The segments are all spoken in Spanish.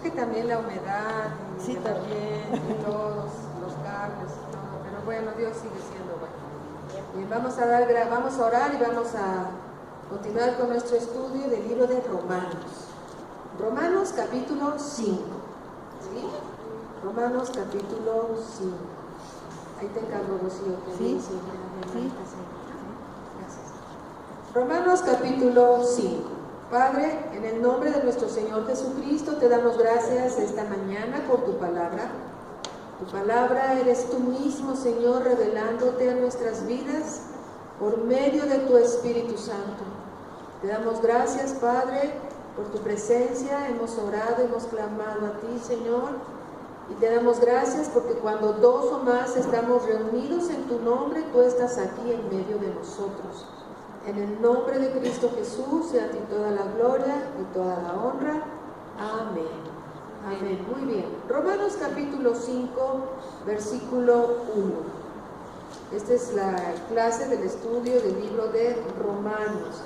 que también la humedad y Sí, el también. ambiente, todos los cables y todo, pero bueno, Dios sigue siendo bueno. Bien, vamos a orar y vamos a continuar con nuestro estudio del libro de Romanos. Romanos capítulo 5. ¿Sí? Romanos capítulo 5. Ahí te encargo, Rocío, que Sí. dice, Sí. Gracias. Romanos capítulo 5. Padre, en el nombre de nuestro Señor Jesucristo, te damos gracias esta mañana por tu palabra. Tu palabra eres tú mismo, Señor, revelándote a nuestras vidas por medio de tu Espíritu Santo. Te damos gracias, Padre, por tu presencia. Hemos orado, hemos clamado a ti, Señor. Y te damos gracias porque cuando dos o más estamos reunidos en tu nombre, tú estás aquí en medio de nosotros. En el nombre de Cristo Jesús, sea a ti toda la gloria y toda la honra. Amén. Amén. Muy bien. Romanos capítulo 5, versículo 1. Esta es la clase del estudio del libro de Romanos.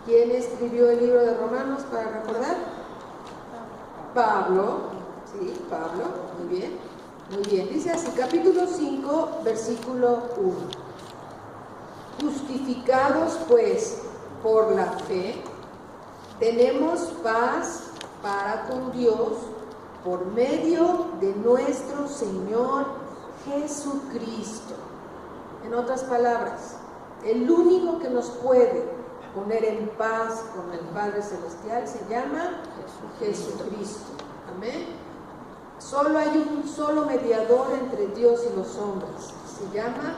¿Quién escribió el libro de Romanos para recordar? Pablo. Sí, Pablo. Muy bien. Muy bien. Dice así, capítulo 5, versículo 1. Justificados pues por la fe, tenemos paz para con Dios por medio de nuestro Señor Jesucristo. En otras palabras, el único que nos puede poner en paz con el Padre Celestial se llama Jesucristo. Amén. Solo hay un solo mediador entre Dios y los hombres. Se llama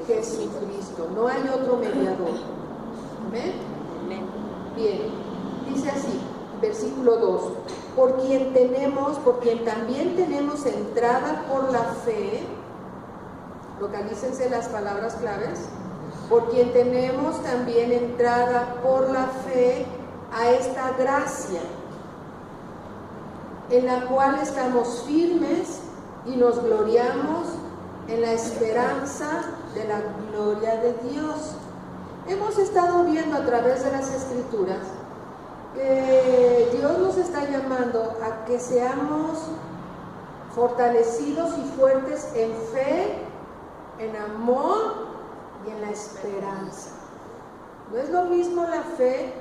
Jesucristo. No hay otro mediador. Amén. Bien. Dice así, versículo 2. Por quien también tenemos entrada por la fe. Localícense las palabras claves. Por quien tenemos también entrada por la fe a esta gracia, en la cual estamos firmes y nos gloriamos en la esperanza de la gloria de Dios. Hemos estado viendo a través de las Escrituras que Dios nos está llamando a que seamos fortalecidos y fuertes en fe, en amor y en la esperanza. No es lo mismo la fe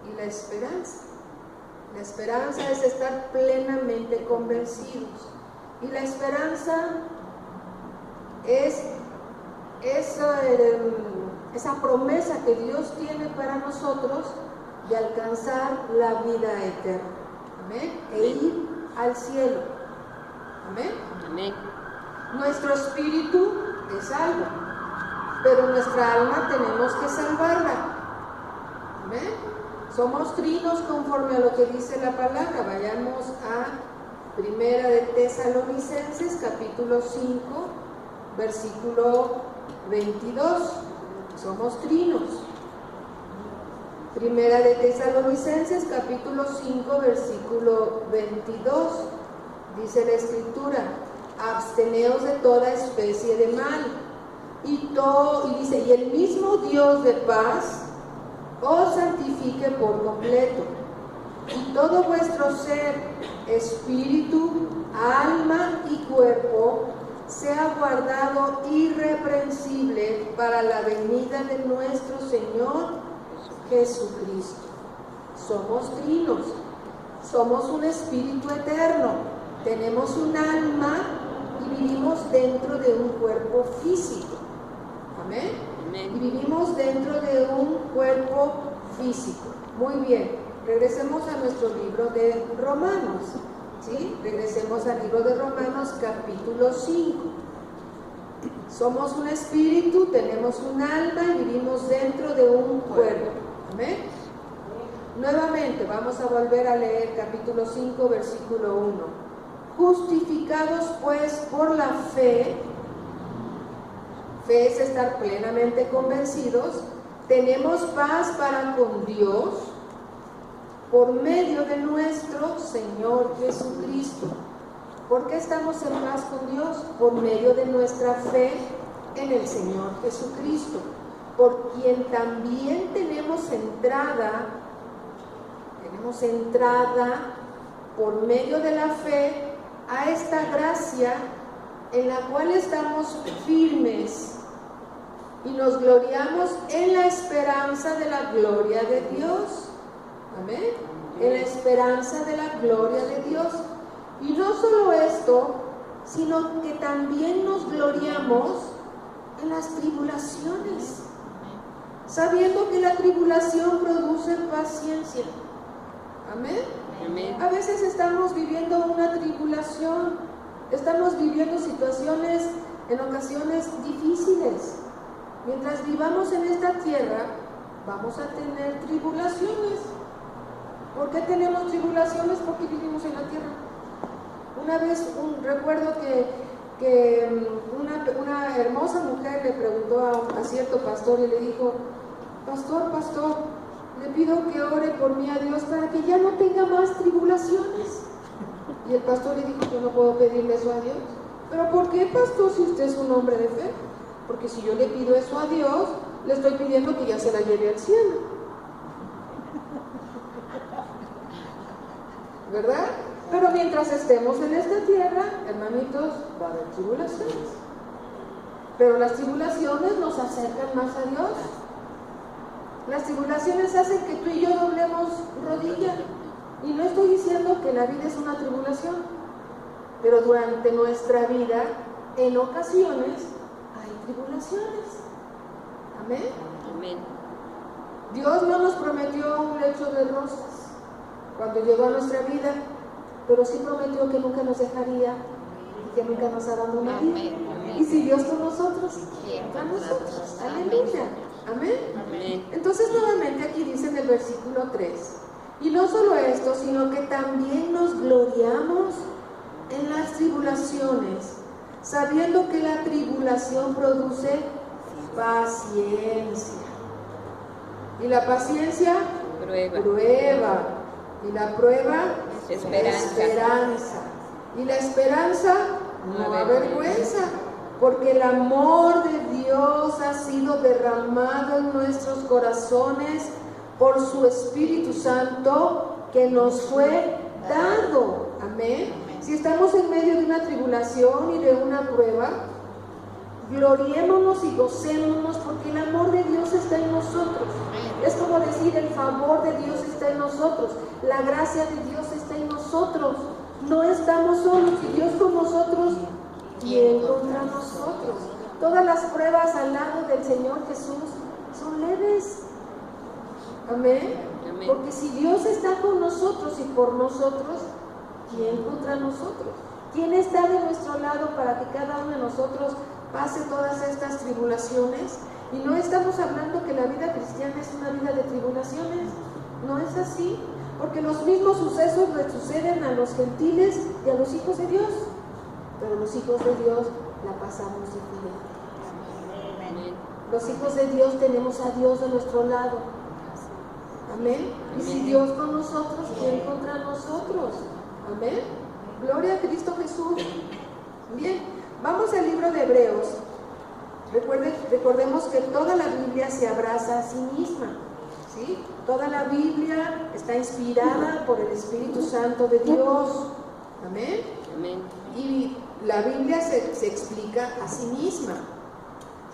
y la esperanza. La esperanza es estar plenamente convencidos. Y la esperanza es esa promesa que Dios tiene para nosotros de alcanzar la vida eterna. Amén. E ir al cielo. Amén. Amén. Nuestro espíritu es salvo, pero nuestra alma tenemos que salvarla. Amén. Somos trinos conforme a lo que dice la palabra. Vayamos a Primera de Tesalonicenses, capítulo 5, versículo 22. Somos trinos. Primera de Tesalonicenses, capítulo 5, versículo 22. Dice la Escritura: absteneos de toda especie de mal. Y dice, y el mismo Dios de paz os santifique por completo, y todo vuestro ser, espíritu, alma y cuerpo sea guardado irreprensible para la venida de nuestro Señor Jesucristo. Somos trinos, somos un espíritu eterno, tenemos un alma y vivimos dentro de un cuerpo físico. Amén. Y vivimos dentro de un cuerpo físico. Muy bien, regresemos a nuestro libro de Romanos. ¿Sí? Regresemos al libro de Romanos capítulo 5. Somos un espíritu, tenemos un alma y vivimos dentro de un cuerpo. Amén. Nuevamente vamos a volver a leer capítulo 5, versículo 1. Justificados pues por la fe, fe es estar plenamente convencidos, tenemos paz para con Dios por medio de nuestro Señor Jesucristo. ¿Por qué estamos en paz con Dios? Por medio de nuestra fe en el Señor Jesucristo, por quien también tenemos entrada por medio de la fe, a esta gracia en la cual estamos firmes y nos gloriamos en la esperanza de la gloria de Dios. Amén. En la esperanza de la gloria de Dios. Y no solo esto, sino que también nos gloriamos en las tribulaciones, sabiendo que la tribulación produce paciencia. Amén. Amén. A veces estamos viviendo una tribulación, estamos viviendo situaciones en ocasiones difíciles. Mientras vivamos en esta tierra, vamos a tener tribulaciones. ¿Por qué tenemos tribulaciones? Porque vivimos en la tierra. Una vez recuerdo que una hermosa mujer le preguntó a cierto pastor y le dijo: pastor, le pido que ore por mí a Dios para que ya no tenga más tribulaciones. Y el pastor le dijo: yo no puedo pedirle eso a Dios. ¿Pero por qué, pastor, si usted es un hombre de fe? Porque si yo le pido eso a Dios, le estoy pidiendo que ya se la lleve al cielo, ¿verdad? Pero mientras estemos en esta tierra, hermanitos, va a haber tribulaciones. Pero las tribulaciones nos acercan más a Dios. Las tribulaciones hacen que tú y yo doblemos rodilla. Y no estoy diciendo que la vida es una tribulación, pero durante nuestra vida, en ocasiones, hay tribulaciones. Amén. Amén. Dios no nos prometió un lecho de rosas cuando llegó a nuestra vida, pero sí prometió que nunca nos dejaría y que nunca nos abandonaría. Amén. Y si Dios con nosotros, a nosotros. Aleluya. Amén. Amén. Entonces nuevamente aquí dice en el versículo 3: y no solo esto, sino que también nos gloriamos en las tribulaciones, sabiendo que la tribulación produce paciencia. Y la paciencia, prueba. Y la prueba, esperanza. Y la esperanza, no avergüenza, porque el amor de Dios ha sido derramado en nuestros corazones por su Espíritu Santo que nos fue dado. Amén. Si estamos en medio de una tribulación y de una prueba, gloriémonos y gocémonos, porque el amor de Dios está en nosotros. Es como decir, el favor de Dios está en nosotros, la gracia de Dios está en nosotros. No estamos solos, y Dios con nosotros, ¿quién contra nosotros? Todas las pruebas al lado del Señor Jesús son leves. Amén. Amén. Porque si Dios está con nosotros y por nosotros, ¿quién contra nosotros? ¿Quién está de nuestro lado para que cada uno de nosotros pase todas estas tribulaciones? Y no estamos hablando que la vida cristiana es una vida de tribulaciones. No es así, porque los mismos sucesos le suceden a los gentiles y a los hijos de Dios. Pero los hijos de Dios la pasamos diferente. Los hijos de Dios tenemos a Dios de nuestro lado. Amén. Y si Dios con nosotros, ¿quién contra nosotros? Amén. Gloria a Cristo Jesús. Bien, vamos al libro de Hebreos. Recordemos que toda la Biblia se abraza a sí misma, ¿sí? Toda la Biblia está inspirada por el Espíritu Santo de Dios. Amén. Amén. Y la Biblia se explica a sí misma.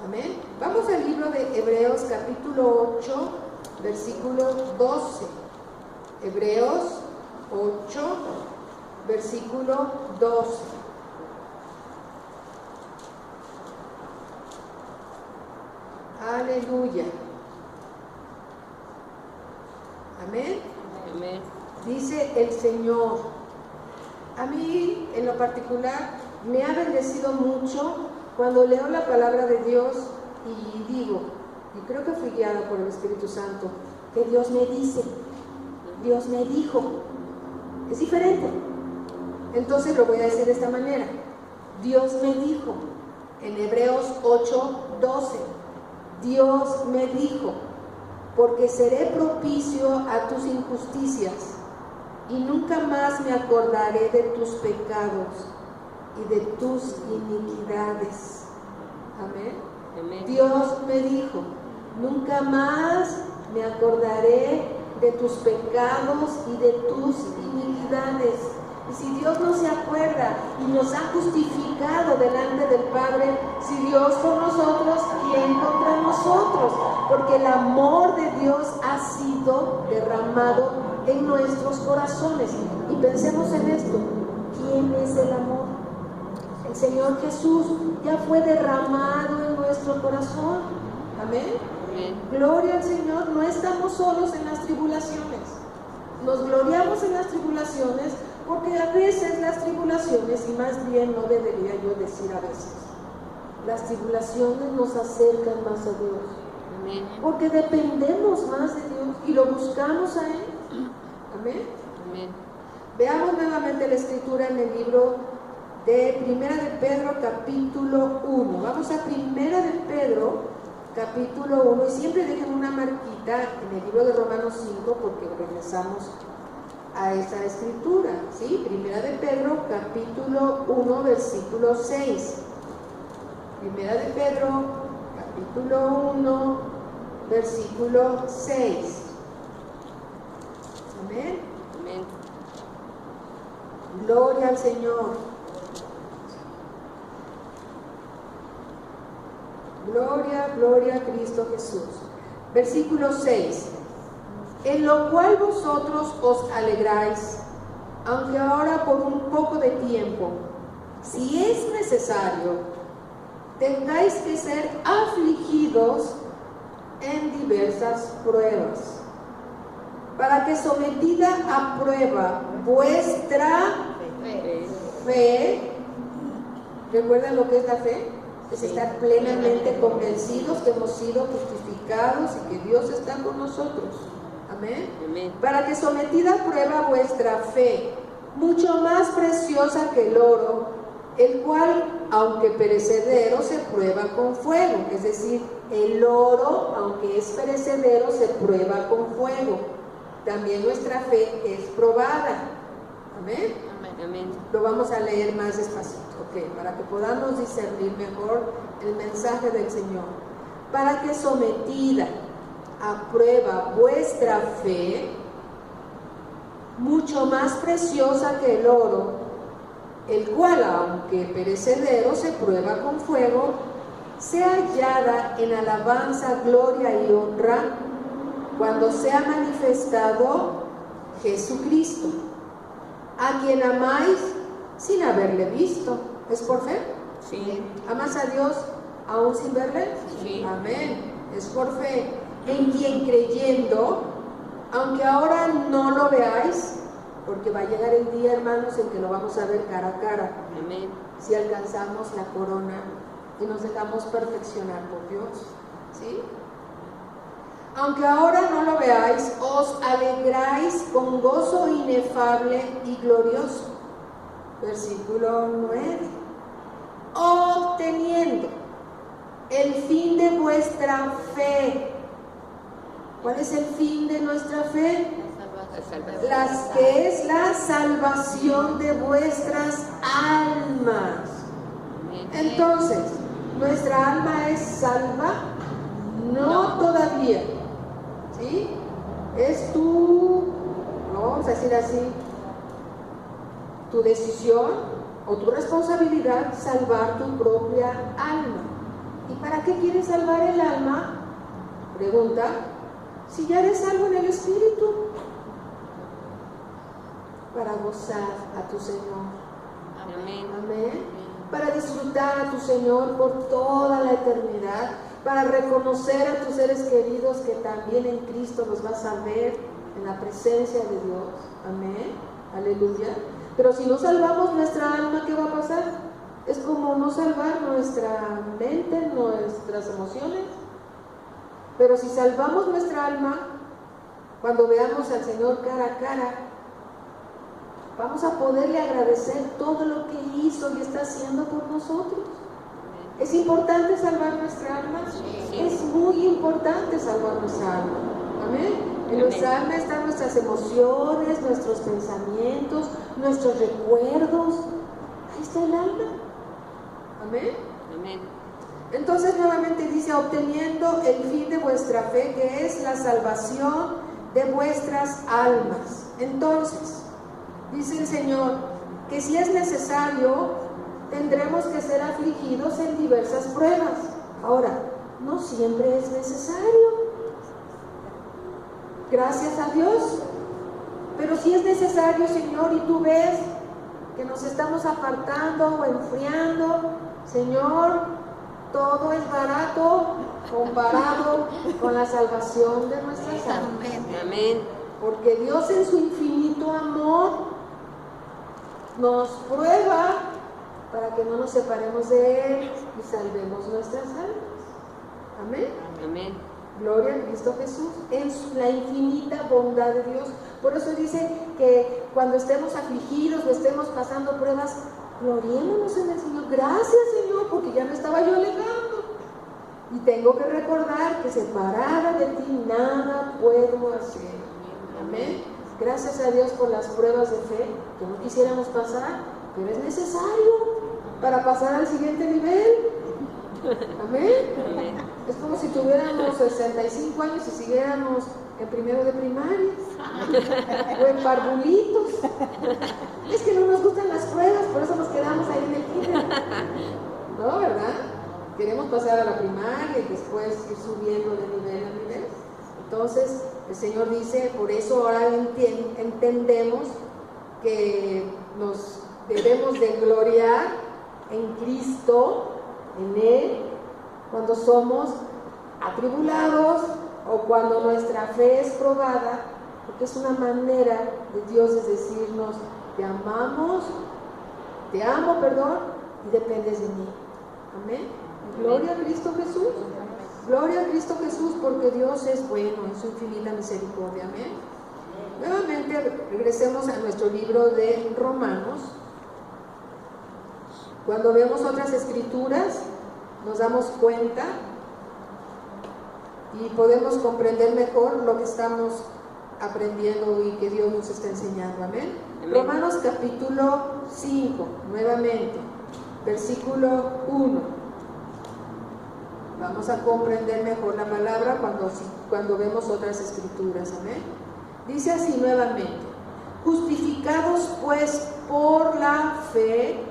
Amén. Vamos al libro de Hebreos capítulo 8, versículo 12. Hebreos 8, versículo 12. Aleluya. Amén. Amén. Dice el Señor: a mí en lo particular me ha bendecido mucho cuando leo la palabra de Dios y digo, y creo que fui guiada por el Espíritu Santo, que Dios me dice, Dios me dijo. Es diferente. Entonces lo voy a decir de esta manera: Dios me dijo. En Hebreos 8, 12. Dios me dijo, porque seré propicio a tus injusticias y nunca más me acordaré de tus pecados y de tus iniquidades. Amén. Amén. Dios me dijo, nunca más me acordaré de tus pecados y de tus iniquidades. Y si Dios no se acuerda y nos ha justificado delante del Padre, si Dios con nosotros, ¿quién contra nosotros? Porque el amor de Dios ha sido derramado en nuestros corazones. Y pensemos en esto, ¿quién es el amor? El Señor Jesús ya fue derramado en nuestro corazón. Amén. Gloria al Señor. No estamos solos en las tribulaciones. Nos gloriamos en las tribulaciones porque a veces las tribulaciones, y más bien no debería yo decir a veces, las tribulaciones nos acercan más a Dios. Amén. Porque dependemos más de Dios y lo buscamos a Él. Amén. Amén. Veamos nuevamente la escritura en el libro de Primera de Pedro capítulo 1. Vamos a Primera de Pedro capítulo 1 y siempre dejen una marquita en el libro de Romanos 5 porque regresamos a esa escritura, ¿sí? Primera de Pedro capítulo 1 versículo 6. Primera de Pedro capítulo 1 versículo 6. Amén. Amén. Gloria al Señor. Gloria, gloria a Cristo Jesús. Versículo 6. En lo cual vosotros os alegráis, aunque ahora por un poco de tiempo, si es necesario, tengáis que ser afligidos en diversas pruebas, para que sometida a prueba vuestra fe, ¿recuerdan lo que es la fe? Es estar plenamente convencidos que hemos sido justificados y que Dios está con nosotros. Amén. Amén. Para que sometida a prueba vuestra fe, mucho más preciosa que el oro, el cual, aunque perecedero, se prueba con fuego. Es decir, el oro, aunque es perecedero, se prueba con fuego. También nuestra fe es probada. Amén. Amén. Lo vamos a leer más despacito, para que podamos discernir mejor el mensaje del Señor. Para que sometida a prueba vuestra fe, mucho más preciosa que el oro, el cual, aunque perecedero, se prueba con fuego, sea hallada en alabanza, gloria y honra, cuando sea manifestado Jesucristo, a quien amáis sin haberle visto. ¿Es por fe? Sí. ¿Amas a Dios aún sin verle? Sí. Amén. Es por fe. En quien creyendo, aunque ahora no lo veáis, porque va a llegar el día, hermanos, en que lo vamos a ver cara a cara. Amén. Si alcanzamos la corona y nos dejamos perfeccionar por Dios. ¿Sí? Aunque ahora no lo veáis, os alegráis con gozo inefable y glorioso. Versículo 9. Obteniendo el fin de vuestra fe. ¿Cuál es el fin de nuestra fe? Las que es la salvación de vuestras almas. Entonces, ¿nuestra alma es salva? No todavía. ¿Sí? Es vamos a decir así, tu decisión o tu responsabilidad salvar tu propia alma. ¿Y para qué quieres salvar el alma? Pregunta. Si ya eres salvo en el Espíritu, para gozar a tu Señor. Amén. Amén. Para disfrutar a tu Señor por toda la eternidad, para reconocer a tus seres queridos que también en Cristo los vas a ver en la presencia de Dios. Amén. Aleluya. Pero si no salvamos nuestra alma, ¿qué va a pasar? Es como no salvar nuestra mente, nuestras emociones. Pero si salvamos nuestra alma, cuando veamos al Señor cara a cara, vamos a poderle agradecer todo lo que hizo y está haciendo por nosotros. ¿Es importante salvar nuestra alma? Sí. Es muy importante salvar nuestra alma. Amén. En nuestra alma están nuestras emociones, nuestros pensamientos, nuestros recuerdos. Ahí está el alma. Amén. Amén. Entonces nuevamente dice, obteniendo el fin de vuestra fe, que es la salvación de vuestras almas. Entonces, dice el Señor, que si es necesario, tendremos que ser afligidos en diversas pruebas. Ahora, no siempre es necesario. Gracias a Dios. Pero si es necesario, Señor, y tú ves que nos estamos apartando o enfriando, Señor, todo es barato comparado con la salvación de nuestras almas. Amén. Porque Dios en su infinito amor nos prueba para que no nos separemos de Él y salvemos nuestras almas. Amén. Amén. Gloria a Cristo Jesús, en la infinita bondad de Dios. Por eso dice que cuando estemos afligidos o estemos pasando pruebas, gloriémonos en el Señor. Gracias, Señor, porque ya me estaba yo alejando. Y tengo que recordar que separada de ti nada puedo hacer. Amén. Gracias a Dios por las pruebas de fe que no quisiéramos pasar, pero es necesario para pasar al siguiente nivel. Amén. Es como si tuviéramos 65 años y siguiéramos en primero de primaria o en parvulitos. Es que no nos gustan las pruebas, por eso nos quedamos ahí en el kinder. No, ¿verdad? Queremos pasar a la primaria y después ir subiendo de nivel a nivel. Entonces, el Señor dice, por eso ahora entendemos que nos debemos de gloriar en Cristo, en Él, cuando somos atribulados o cuando nuestra fe es probada, porque es una manera de Dios de decirnos, te amamos, te amo, y dependes de mí. Amén. Gloria a Cristo Jesús. Gloria a Cristo Jesús, porque Dios es bueno en su infinita misericordia. Amén. Nuevamente regresemos a nuestro libro de Romanos. Cuando vemos otras escrituras, nos damos cuenta y podemos comprender mejor lo que estamos aprendiendo y que Dios nos está enseñando. Amén. Romanos capítulo 5, nuevamente, versículo 1. Vamos a comprender mejor la palabra cuando vemos otras escrituras. Amén. Dice así nuevamente: justificados pues por la fe,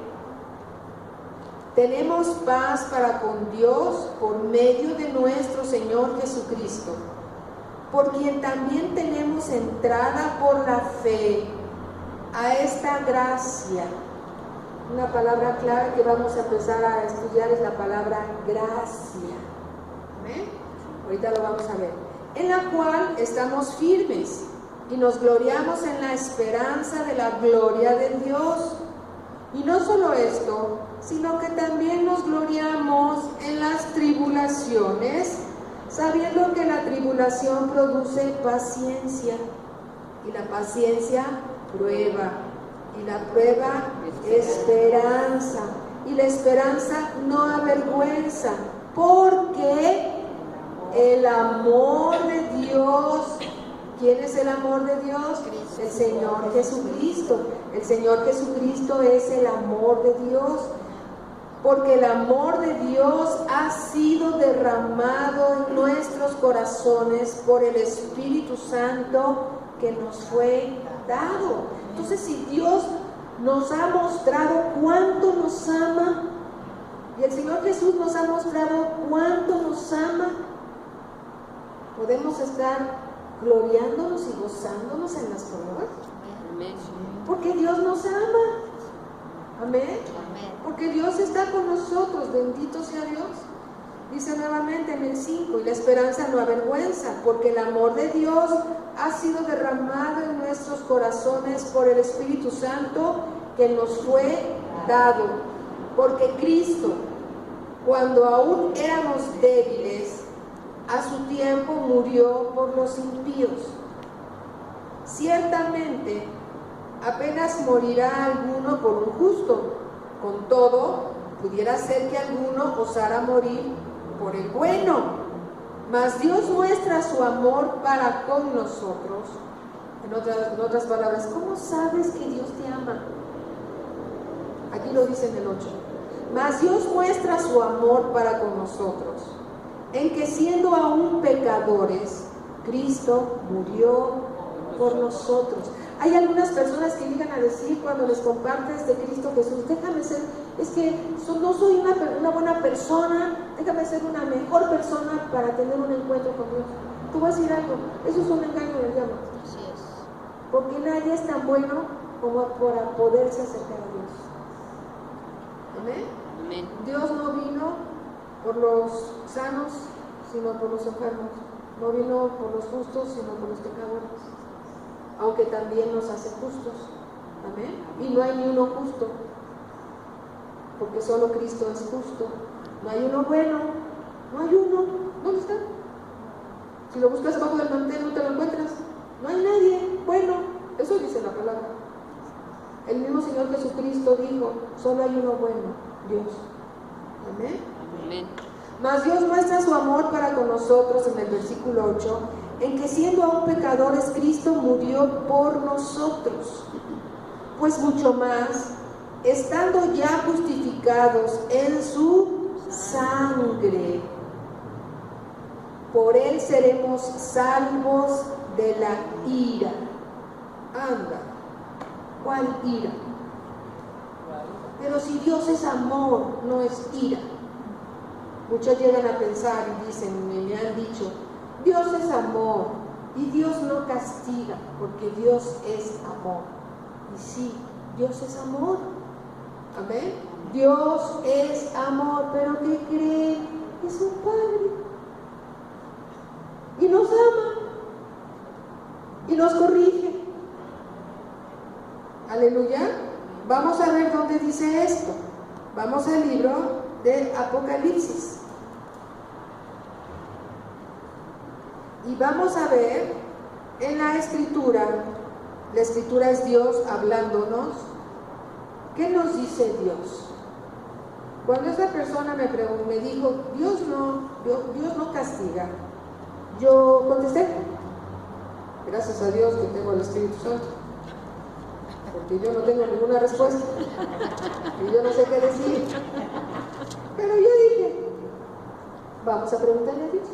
tenemos paz para con Dios por medio de nuestro Señor Jesucristo, por quien también tenemos entrada por la fe a esta gracia. Una palabra clave que vamos a empezar a estudiar es la palabra gracia. ¿Amén? Ahorita lo vamos a ver. En la cual estamos firmes y nos gloriamos en la esperanza de la gloria de Dios. Y no solo esto, sino que también nos gloriamos en las tribulaciones, sabiendo que la tribulación produce paciencia, y la paciencia prueba, y la prueba esperanza, y la esperanza no avergüenza, porque el amor de Dios, ¿quién es el amor de Dios? El Señor Jesucristo. El Señor Jesucristo es el amor de Dios, porque el amor de Dios ha sido derramado en nuestros corazones por el Espíritu Santo que nos fue dado. Entonces, si Dios nos ha mostrado cuánto nos ama, y el Señor Jesús nos ha mostrado cuánto nos ama, podemos estar gloriándonos y gozándonos en las pruebas. Amén. Porque Dios nos ama. Amén. Porque Dios está con nosotros. Bendito sea Dios. Dice nuevamente en el 5: y la esperanza no avergüenza, porque el amor de Dios ha sido derramado en nuestros corazones por el Espíritu Santo que nos fue dado. Porque Cristo, cuando aún éramos débiles, a su tiempo murió por los impíos. Ciertamente, apenas morirá alguno por un justo. Con todo, pudiera ser que alguno osara morir por el bueno. Mas Dios muestra su amor para con nosotros. En otras palabras, ¿cómo sabes que Dios te ama? Aquí lo dice en el 8. Mas Dios muestra su amor para con nosotros, en que siendo aún pecadores, Cristo murió por nosotros. Hay algunas personas que llegan a decir cuando les compartes de Cristo Jesús, déjame ser, es que no soy una buena persona, déjame ser una mejor persona para tener un encuentro con Dios. Tú vas a decir algo, eso es un engaño del diablo. Así es. Porque nadie es tan bueno como para poderse acercar a Dios. Amén. Amén. Dios no vino por los sanos, sino por los enfermos. No vino por los justos, sino por los pecadores. Aunque también nos hace justos. Amén. Y no hay ni uno justo, porque solo Cristo es justo. No hay uno bueno, no hay uno. ¿Dónde está? Si lo buscas abajo del mantel no te lo encuentras. No hay nadie bueno. Eso dice la palabra. El mismo Señor Jesucristo dijo, solo hay uno bueno, Dios. Amén. Amén. Mas Dios muestra su amor para con nosotros en el versículo 8, en que siendo aún pecadores, Cristo murió por nosotros. Pues mucho más, estando ya justificados en su sangre, por él seremos salvos de la ira. Anda, ¿cuál ira? Pero si Dios es amor, no es ira. Muchos llegan a pensar y dicen, me han dicho, Dios es amor y Dios no castiga, porque Dios es amor. Y sí, Dios es amor. Amén. Dios es amor, pero ¿qué creen? Es un Padre. Y nos ama. Y nos corrige. Aleluya. Vamos a ver dónde dice esto. Vamos al libro de Apocalipsis. Y vamos a ver en la escritura es Dios hablándonos. ¿Qué nos dice Dios? Cuando esa persona me dijo, Dios no castiga, yo contesté, gracias a Dios que tengo el Espíritu Santo, porque yo no tengo ninguna respuesta y yo no sé qué decir. Pero yo dije, vamos a preguntarle a Dios.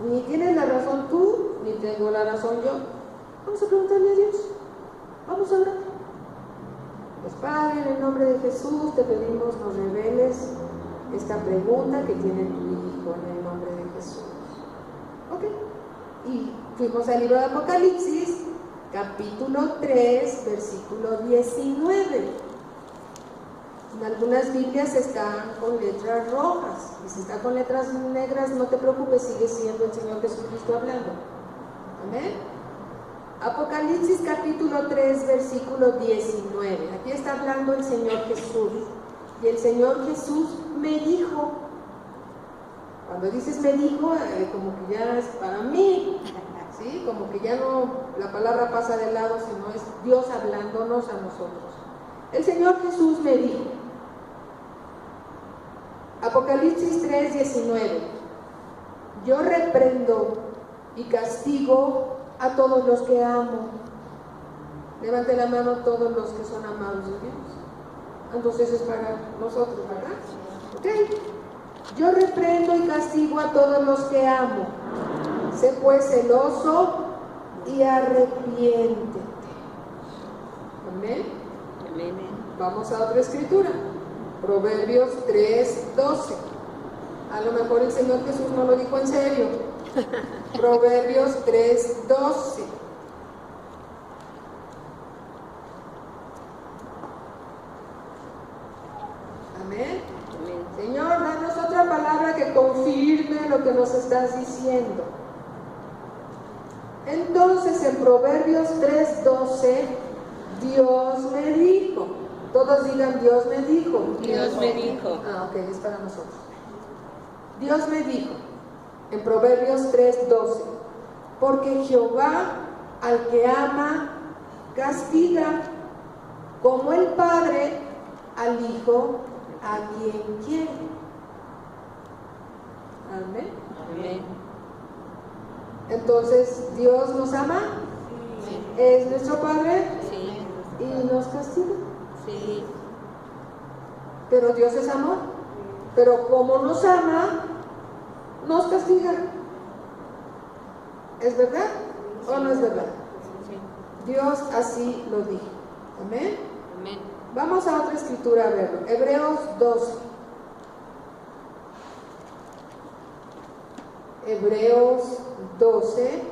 Ni tienes la razón tú, ni tengo la razón yo. Vamos a preguntarle a Dios. Vamos a orar. Pues Padre, en el nombre de Jesús te pedimos nos reveles esta pregunta que tiene tu Hijo en el nombre de Jesús. Ok. Y fuimos al libro de Apocalipsis, capítulo 3, versículo 19. En algunas Biblias están con letras rojas, y si está con letras negras, no te preocupes, sigue siendo el Señor Jesucristo hablando. Amén. Apocalipsis capítulo 3, versículo 19. Aquí está hablando el Señor Jesús. Y el Señor Jesús me dijo. Cuando dices me dijo, como que ya es para mí, ¿sí? Como que ya no, la palabra pasa de lado, sino es Dios hablándonos a nosotros. El Señor Jesús me dijo. Apocalipsis 3, 19. Yo reprendo y castigo a todos los que amo. Levante la mano todos los que son amados de Dios. Entonces es para nosotros, ¿verdad? Ok. Yo reprendo y castigo a todos los que amo. Sé pues celoso y arrepiéntete. Amén. Amén. Vamos a otra escritura. Proverbios 3, 12. A lo mejor el Señor Jesús no lo dijo en serio. Proverbios 3, 12. Amén. Amén. Señor, danos otra palabra que confirme lo que nos estás diciendo. Entonces en Proverbios 3, 12, Dios me dijo. Todos digan, Dios me dijo. Dios me dijo. Ah, ok, es para nosotros. Dios me dijo, en Proverbios 3, 12, porque Jehová al que ama, castiga, como el Padre al Hijo a quien quiere. Amén. Amén. Entonces, ¿Dios nos ama? Sí. ¿Es nuestro Padre? Sí. ¿Y nos castiga? Sí. Pero Dios es amor. Pero como nos ama, nos castiga. ¿Es verdad o no es verdad? Sí. Dios así lo dijo. Amén. Amén. Vamos a otra escritura a verlo. Hebreos 12. Hebreos 12,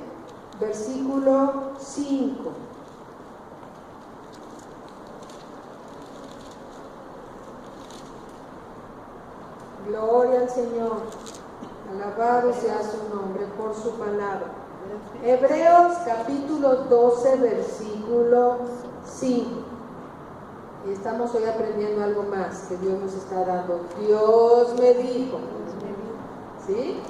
versículo 5. Gloria al Señor. Alabado sea su nombre por su palabra. Hebreos capítulo 12, versículo 5. Y estamos hoy aprendiendo algo más que Dios nos está dando. Dios me dijo. ¿Sí?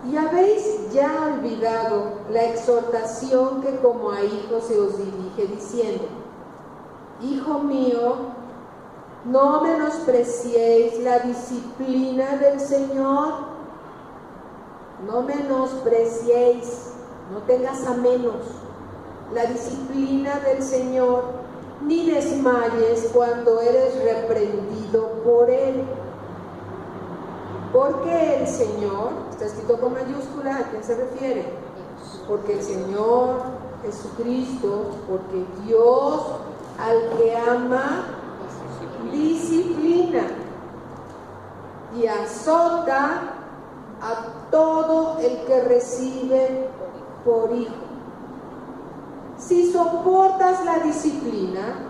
Y habéis ya olvidado la exhortación que como a hijos se os dirige, diciendo: Hijo mío, no menospreciéis la disciplina del Señor. No menospreciéis, no tengas a menos la disciplina del Señor, ni desmayes cuando eres reprendido por Él. Porque el Señor, está escrito con mayúscula, ¿a quién se refiere? Porque el Señor Jesucristo, porque Dios al que ama, disciplina y azota a todo el que recibe por hijo. Si soportas la disciplina,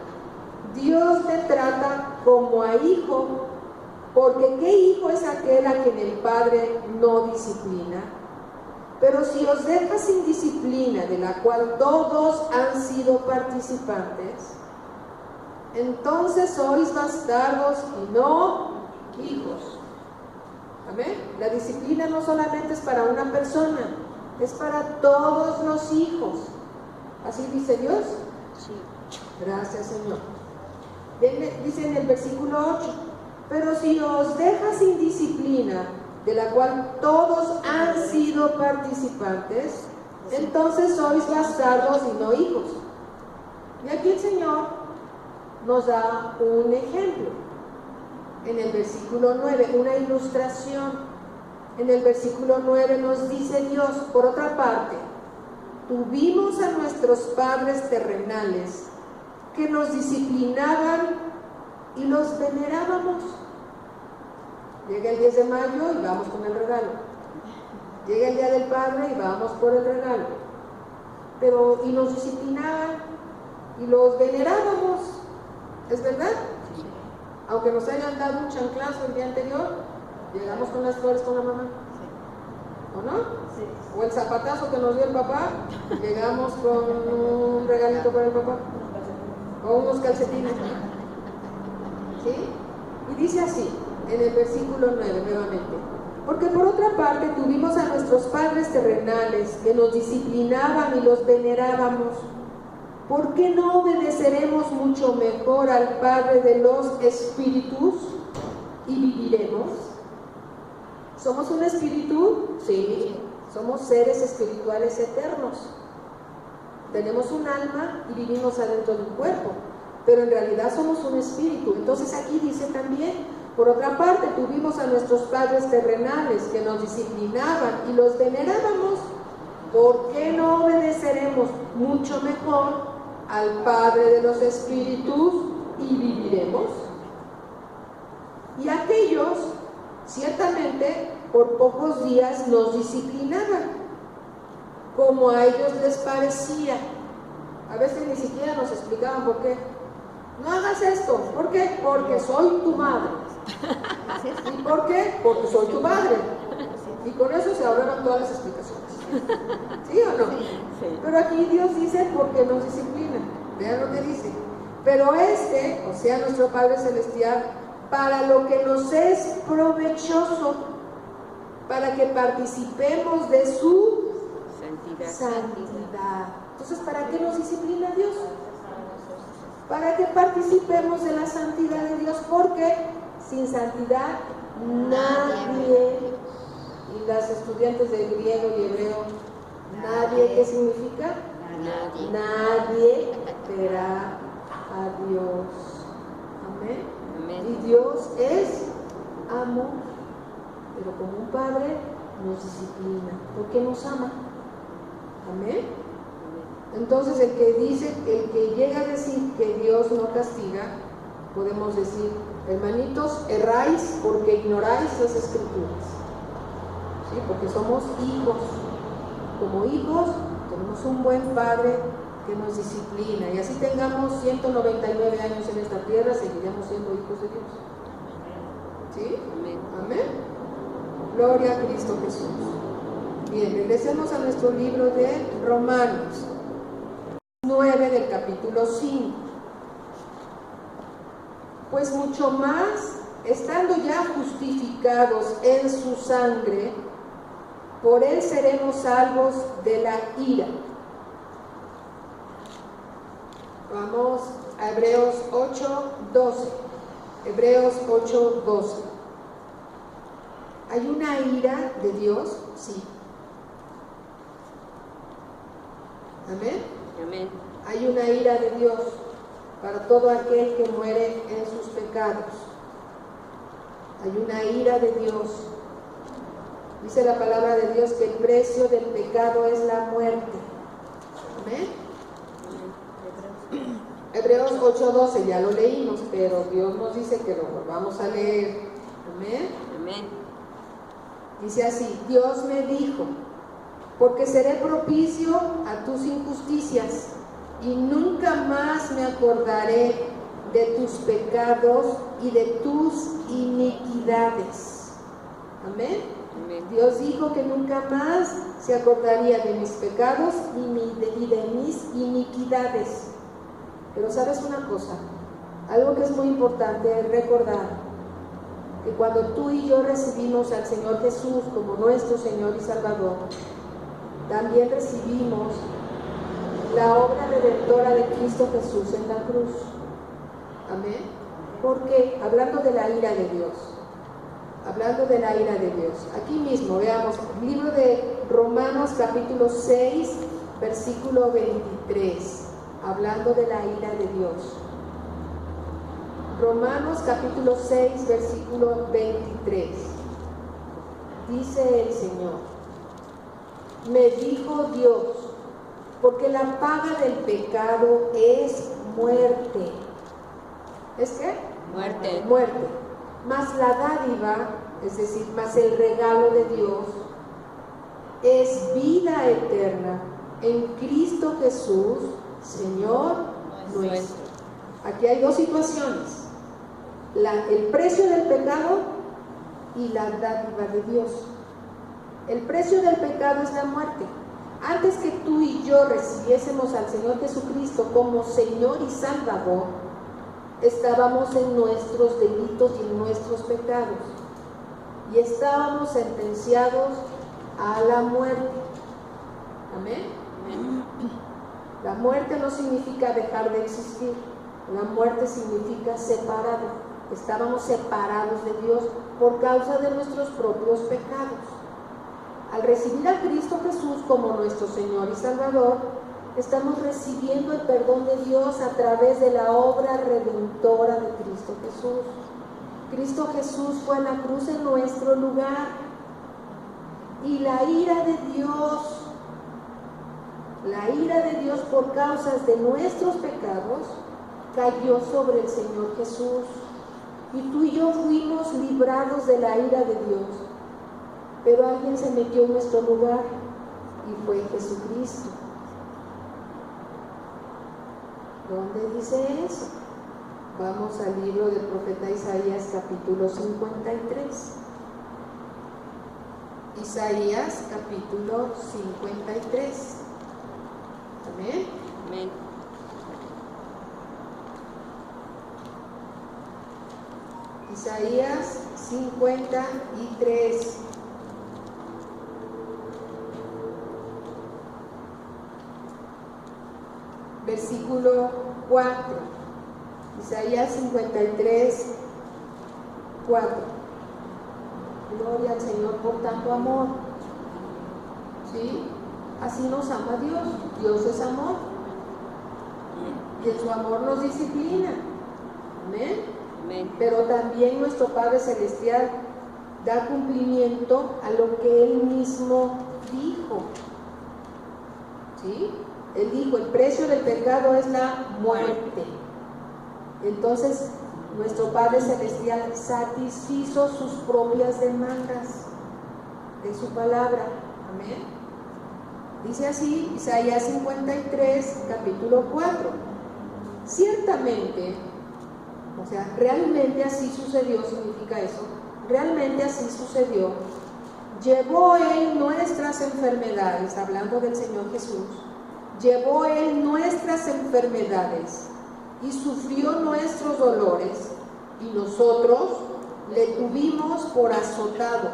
Dios te trata como a hijo, porque ¿qué hijo es aquel a quien el Padre no disciplina? Pero si os dejas sin disciplina, de la cual todos han sido participantes, entonces sois bastardos y no hijos. Amén. La disciplina no solamente es para una persona, es para todos los hijos. ¿Así dice Dios? Sí. Gracias, Señor. Dice en el versículo 8: pero si os dejas sin disciplina, de la cual todos han sido participantes, entonces sois bastardos y no hijos. Y aquí el Señor nos da un ejemplo. En el versículo 9, una ilustración. En el versículo 9 nos dice Dios: por otra parte, tuvimos a nuestros padres terrenales que nos disciplinaban y los venerábamos. Llega el 10 de mayo y vamos con el regalo. Llega el Día del Padre y vamos por el regalo. Y nos disciplinaban y los venerábamos. ¿Es verdad? Sí. Aunque nos hayan dado un chanclazo el día anterior, llegamos con las flores con la mamá. ¿O no? Sí. O el zapatazo que nos dio el papá, llegamos con un regalito para el papá. O unos calcetines. ¿Sí? Y dice así, en el versículo 9 nuevamente: porque por otra parte tuvimos a nuestros padres terrenales que nos disciplinaban y los venerábamos. ¿Por qué no obedeceremos mucho mejor al Padre de los espíritus y viviremos? ¿Somos un espíritu? Sí. Somos seres espirituales eternos. Tenemos un alma y vivimos adentro de un cuerpo, pero en realidad somos un espíritu. Entonces aquí dice también: por otra parte tuvimos a nuestros padres terrenales que nos disciplinaban y los venerábamos. ¿Por qué no obedeceremos mucho mejor al Padre de los espíritus y viviremos? Y aquellos ciertamente por pocos días nos disciplinaban, como a ellos les parecía. A veces ni siquiera nos explicaban por qué. No hagas esto. ¿Por qué? Porque soy tu madre. ¿Y por qué? Porque soy tu padre. Y con eso se ahorraron todas las explicaciones. ¿Sí o no? Sí. Pero aquí Dios dice: porque nos disciplina. Vean lo que dice: pero o sea, nuestro Padre Celestial, para lo que nos es provechoso, para que participemos de su santidad. Entonces, ¿para qué nos disciplina Dios? Para que participemos de la santidad de Dios, porque sin santidad nadie, y las estudiantes de griego y hebreo, nadie, ¿qué significa? Nadie verá a Dios. Amén. Amén. Y Dios es amor, pero como un padre nos disciplina, porque nos ama. Amén. Entonces el que llega a decir que Dios no castiga, podemos decir, hermanitos, erráis porque ignoráis las Escrituras. ¿Sí? Porque somos hijos. Como hijos tenemos un buen Padre que nos disciplina, y así tengamos 199 años en esta tierra, seguiremos siendo hijos de Dios. ¿Sí? Amén. Amén. Gloria a Cristo Jesús. Bien, regresemos a nuestro libro de Romanos 9 del capítulo 5. Pues mucho más, estando ya justificados en su sangre, por él seremos salvos de la ira. Vamos a Hebreos 8:12. Hebreos 8:12. ¿Hay una ira de Dios? Sí. Amén. Amén. Hay una ira de Dios para todo aquel que muere en sus pecados. Hay una ira de Dios. Dice la palabra de Dios que el precio del pecado es la muerte. Amén. Hebreos 8:12, ya lo leímos, pero Dios nos dice que lo volvamos a leer. Amén. Amén. Dice así: Dios me dijo, porque seré propicio a tus injusticias y nunca más me acordaré de tus pecados y de tus iniquidades. Amén. Amén. Dios dijo que nunca más se acordaría de mis pecados y de mis iniquidades. Pero ¿sabes una cosa? Algo que es muy importante es recordar que cuando tú y yo recibimos al Señor Jesús como nuestro Señor y Salvador, también recibimos la obra redentora de Cristo Jesús en la cruz. Amén. Porque hablando de la ira de Dios, aquí mismo veamos el libro de Romanos capítulo 6 versículo 23, hablando de la ira de Dios. Romanos capítulo 6 versículo 23. Dice el Señor: me dijo Dios, porque la paga del pecado es muerte. ¿Es qué? Muerte. Muerte. Mas la dádiva, es decir, más el regalo de Dios, es vida eterna en Cristo Jesús, Señor nuestro. Aquí hay dos situaciones: el precio del pecado y la dádiva de Dios. El precio del pecado es la muerte. Antes que tú y yo recibiésemos al Señor Jesucristo como Señor y Salvador, estábamos en nuestros delitos y en nuestros pecados, y estábamos sentenciados a la muerte. Amén. La muerte no significa dejar de existir. La muerte significa separado. Estábamos separados de Dios por causa de nuestros propios pecados. Al recibir a Cristo Jesús como nuestro Señor y Salvador, estamos recibiendo el perdón de Dios a través de la obra redentora de Cristo Jesús. Cristo Jesús fue a la cruz en nuestro lugar, y la ira de Dios por causas de nuestros pecados cayó sobre el Señor Jesús, y tú y yo fuimos librados de la ira de Dios. Pero alguien se metió en nuestro lugar, y fue Jesucristo. ¿Dónde dice eso? Vamos al libro del profeta Isaías capítulo 53. Isaías capítulo 53. Amén. Amén. Isaías 53. Versículo 4. Isaías 53, 4. Gloria al Señor por tanto amor. ¿Sí? Así nos ama Dios. Dios es amor. Y en su amor nos disciplina. Amén. Amén. Pero también nuestro Padre Celestial da cumplimiento a lo que Él mismo dijo. ¿Sí? Él dijo, el precio del pecado es la muerte. Entonces, nuestro Padre Celestial satisfizo sus propias demandas de su palabra. Amén. Dice así, Isaías 53, capítulo 4. Ciertamente, o sea, realmente así sucedió, significa eso, realmente así sucedió. Llevó Él nuestras enfermedades, hablando del Señor Jesús, llevó Él nuestras enfermedades y sufrió nuestros dolores, y nosotros le tuvimos por azotado,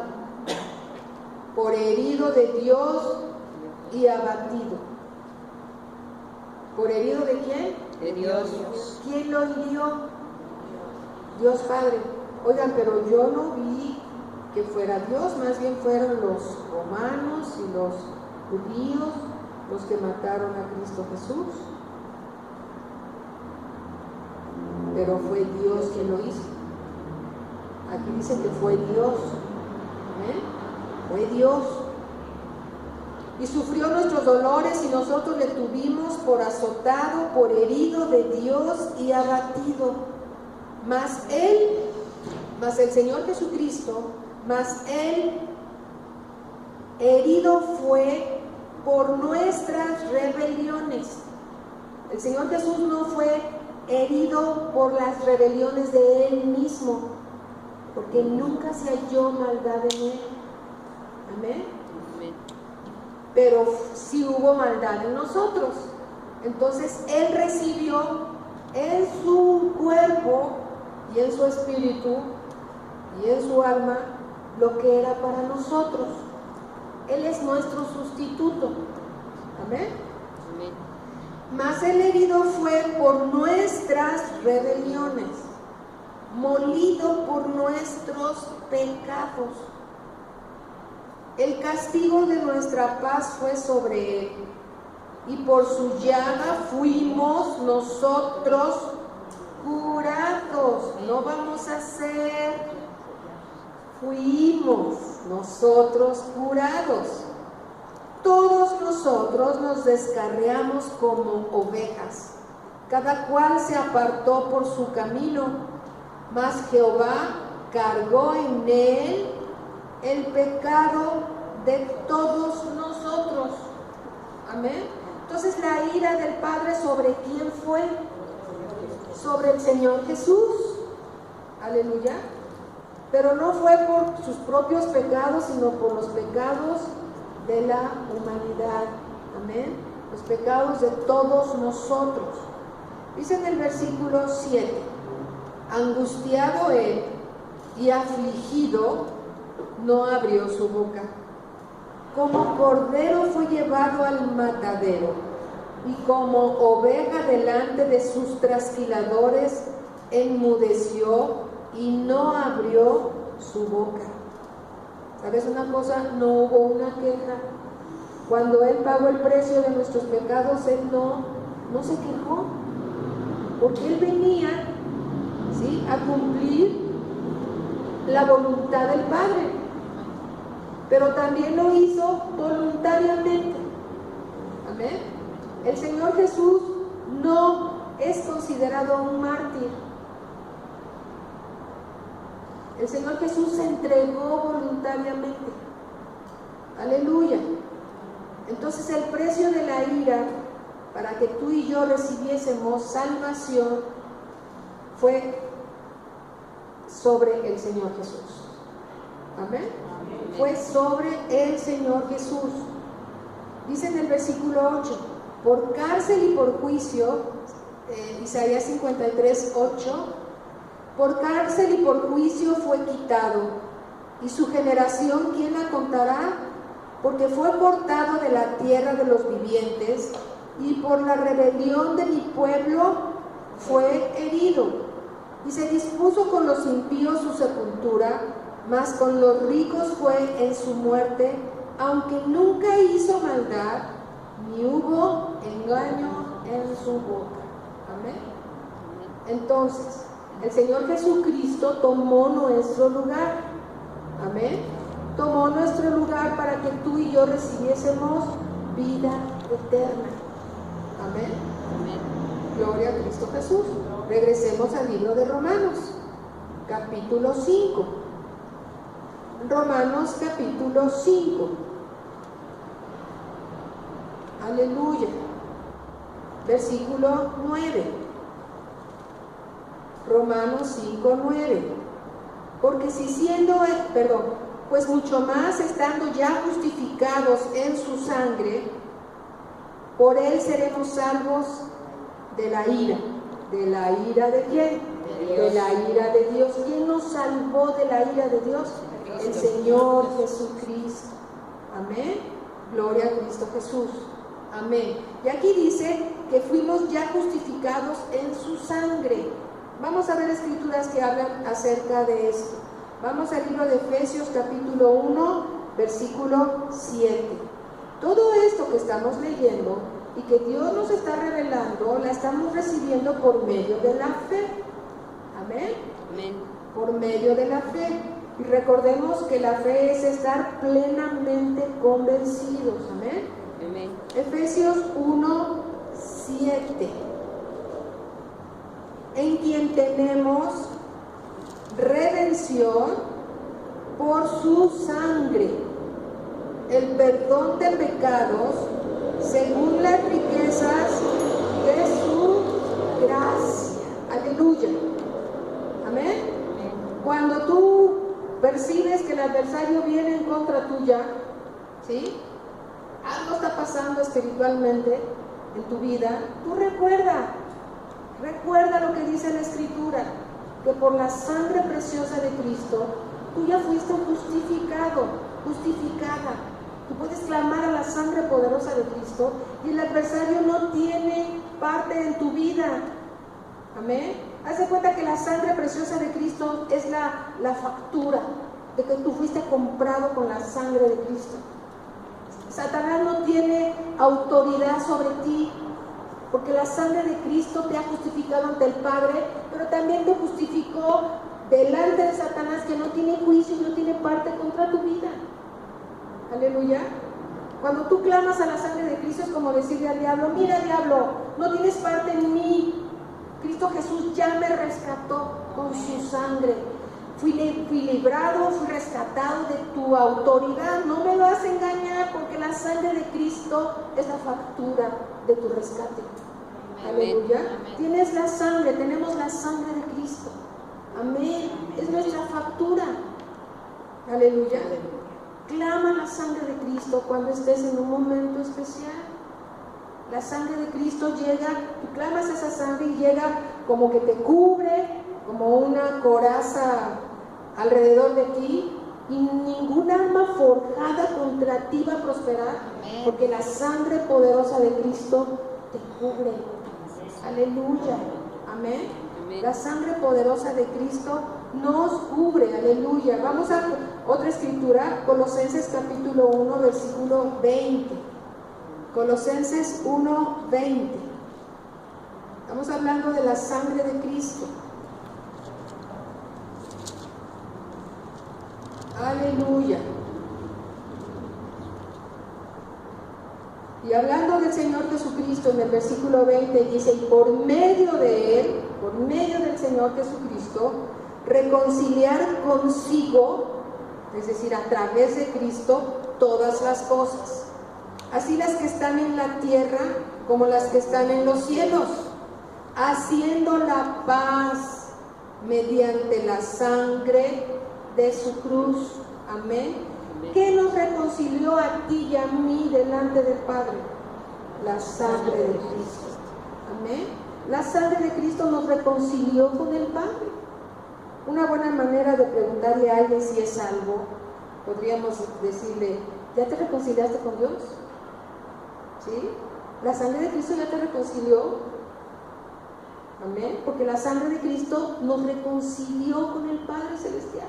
por herido de Dios y abatido. ¿Por herido de quién? De Dios. ¿Quién lo hirió? Dios Padre. Oigan, pero yo no vi que fuera Dios, más bien fueron los romanos y los judíos los que mataron a Cristo Jesús. Pero fue Dios quien lo hizo. Aquí dice que fue Dios. ¿Eh? Fue Dios. Y sufrió nuestros dolores y nosotros le tuvimos por azotado, por herido de Dios y abatido. Mas el Señor Jesucristo, mas Él herido fue por nuestras rebeliones. El Señor Jesús no fue herido por las rebeliones de Él mismo, porque nunca se halló maldad en Él. Amén. Amén. Pero sí hubo maldad en nosotros. Entonces Él recibió en su cuerpo y en su espíritu y en su alma lo que era para nosotros. Él es nuestro sustituto. Amén. Amén. Mas el herido fue por nuestras rebeliones, molido por nuestros pecados. El castigo de nuestra paz fue sobre él, y por su llaga fuimos nosotros curados. No vamos a ser, fuimos nosotros curados. Todos nosotros nos descarriamos como ovejas, cada cual se apartó por su camino, mas Jehová cargó en él el pecado de todos nosotros. Amén. Entonces la ira del Padre, ¿sobre quién fue? Sobre el Señor Jesús. Aleluya. Pero no fue por sus propios pecados, sino por los pecados de la humanidad. Amén. Los pecados de todos nosotros. Dice en el versículo 7: angustiado él y afligido, no abrió su boca. Como cordero fue llevado al matadero, y como oveja delante de sus trasquiladores, enmudeció y no abrió su boca. ¿Sabes una cosa? No hubo una queja. Cuando Él pagó el precio de nuestros pecados, Él no se quejó, porque Él venía, ¿sí?, a cumplir la voluntad del Padre, pero también lo hizo voluntariamente. Amén. El Señor Jesús no es considerado un mártir. El Señor Jesús se entregó voluntariamente. Aleluya. Entonces el precio de la ira para que tú y yo recibiésemos salvación fue sobre el Señor Jesús. Amén. Fue sobre el Señor Jesús. Dice en el versículo 8: por cárcel y por juicio, Isaías 53, 8, por cárcel y por juicio fue quitado, y su generación, ¿quién la contará? Porque fue cortado de la tierra de los vivientes, y por la rebelión de mi pueblo fue herido. Y se dispuso con los impíos su sepultura, mas con los ricos fue en su muerte, aunque nunca hizo maldad, ni hubo engaño en su boca. Amén. Entonces, el Señor Jesucristo tomó nuestro lugar. Amén. Tomó nuestro lugar para que tú y yo recibiésemos vida eterna. Amén. Amén. Gloria a Cristo Jesús. Regresemos al libro de Romanos, capítulo 5. Romanos capítulo 5. Aleluya. Versículo 9. Romanos 5:9. Porque si pues mucho más estando ya justificados en su sangre, por él seremos salvos de la ira. ¿De la ira de quién? De la ira de Dios. ¿Quién nos salvó de la ira de Dios? El Señor Jesucristo. Amén. Gloria a Cristo Jesús. Amén. Y aquí dice que fuimos ya justificados en su sangre. Vamos a ver escrituras que hablan acerca de esto. Vamos al libro de Efesios capítulo 1, versículo 7. Todo esto que estamos leyendo y que Dios nos está revelando, la estamos recibiendo por medio de la fe. Amén. Amén. Por medio de la fe. Y recordemos que la fe es estar plenamente convencidos. Amén. Amén. Efesios 1, 7. En quien tenemos redención por su sangre, el perdón de pecados según las riquezas de su gracia. Aleluya. Amén. Cuando tú percibes que el adversario viene en contra tuya, ¿sí? Algo está pasando espiritualmente en tu vida, tú recuerda lo que dice la Escritura, que por la sangre preciosa de Cristo, tú ya fuiste justificada. Tú puedes clamar a la sangre poderosa de Cristo y el adversario no tiene parte en tu vida. Amén. Haz de cuenta que la sangre preciosa de Cristo es la factura de que tú fuiste comprado con la sangre de Cristo. Satanás no tiene autoridad sobre ti, porque la sangre de Cristo te ha justificado ante el Padre, pero también te justificó delante de Satanás, que no tiene juicio y no tiene parte contra tu vida. Aleluya. Cuando tú clamas a la sangre de Cristo, es como decirle al diablo: mira, diablo, no tienes parte en mí. Cristo Jesús ya me rescató con su sangre. Fui librado, fui rescatado de tu autoridad. No me vas a engañar, porque la sangre de Cristo es la factura de tu rescate. Aleluya. Amén. Tienes la sangre, tenemos la sangre de Cristo. Amén. Es nuestra factura. Aleluya. Clama la sangre de Cristo cuando estés en un momento especial. La sangre de Cristo llega, tú clamas esa sangre y llega como que te cubre, como una coraza alrededor de ti, y ningún arma forjada contra ti va a prosperar, porque la sangre poderosa de Cristo te cubre. Aleluya. Amén. La sangre poderosa de Cristo nos cubre. Aleluya. Vamos a otra escritura, Colosenses capítulo 1, versículo 20. Colosenses 1, 20. Estamos hablando de la sangre de Cristo. Aleluya. Y hablando del Señor Jesucristo, en el versículo 20 dice: y por medio de Él, por medio del Señor Jesucristo, reconciliar consigo, es decir, a través de Cristo, todas las cosas, así las que están en la tierra como las que están en los cielos, haciendo la paz mediante la sangre de su cruz. Amén. ¿Qué nos reconcilió a ti y a mí delante del Padre? La sangre de Cristo. Amén. La sangre de Cristo nos reconcilió con el Padre. Una buena manera de preguntarle a alguien si es salvo, podríamos decirle: ¿ya te reconciliaste con Dios? ¿Sí? La sangre de Cristo ya te reconcilió. Amén. Porque la sangre de Cristo nos reconcilió con el Padre Celestial.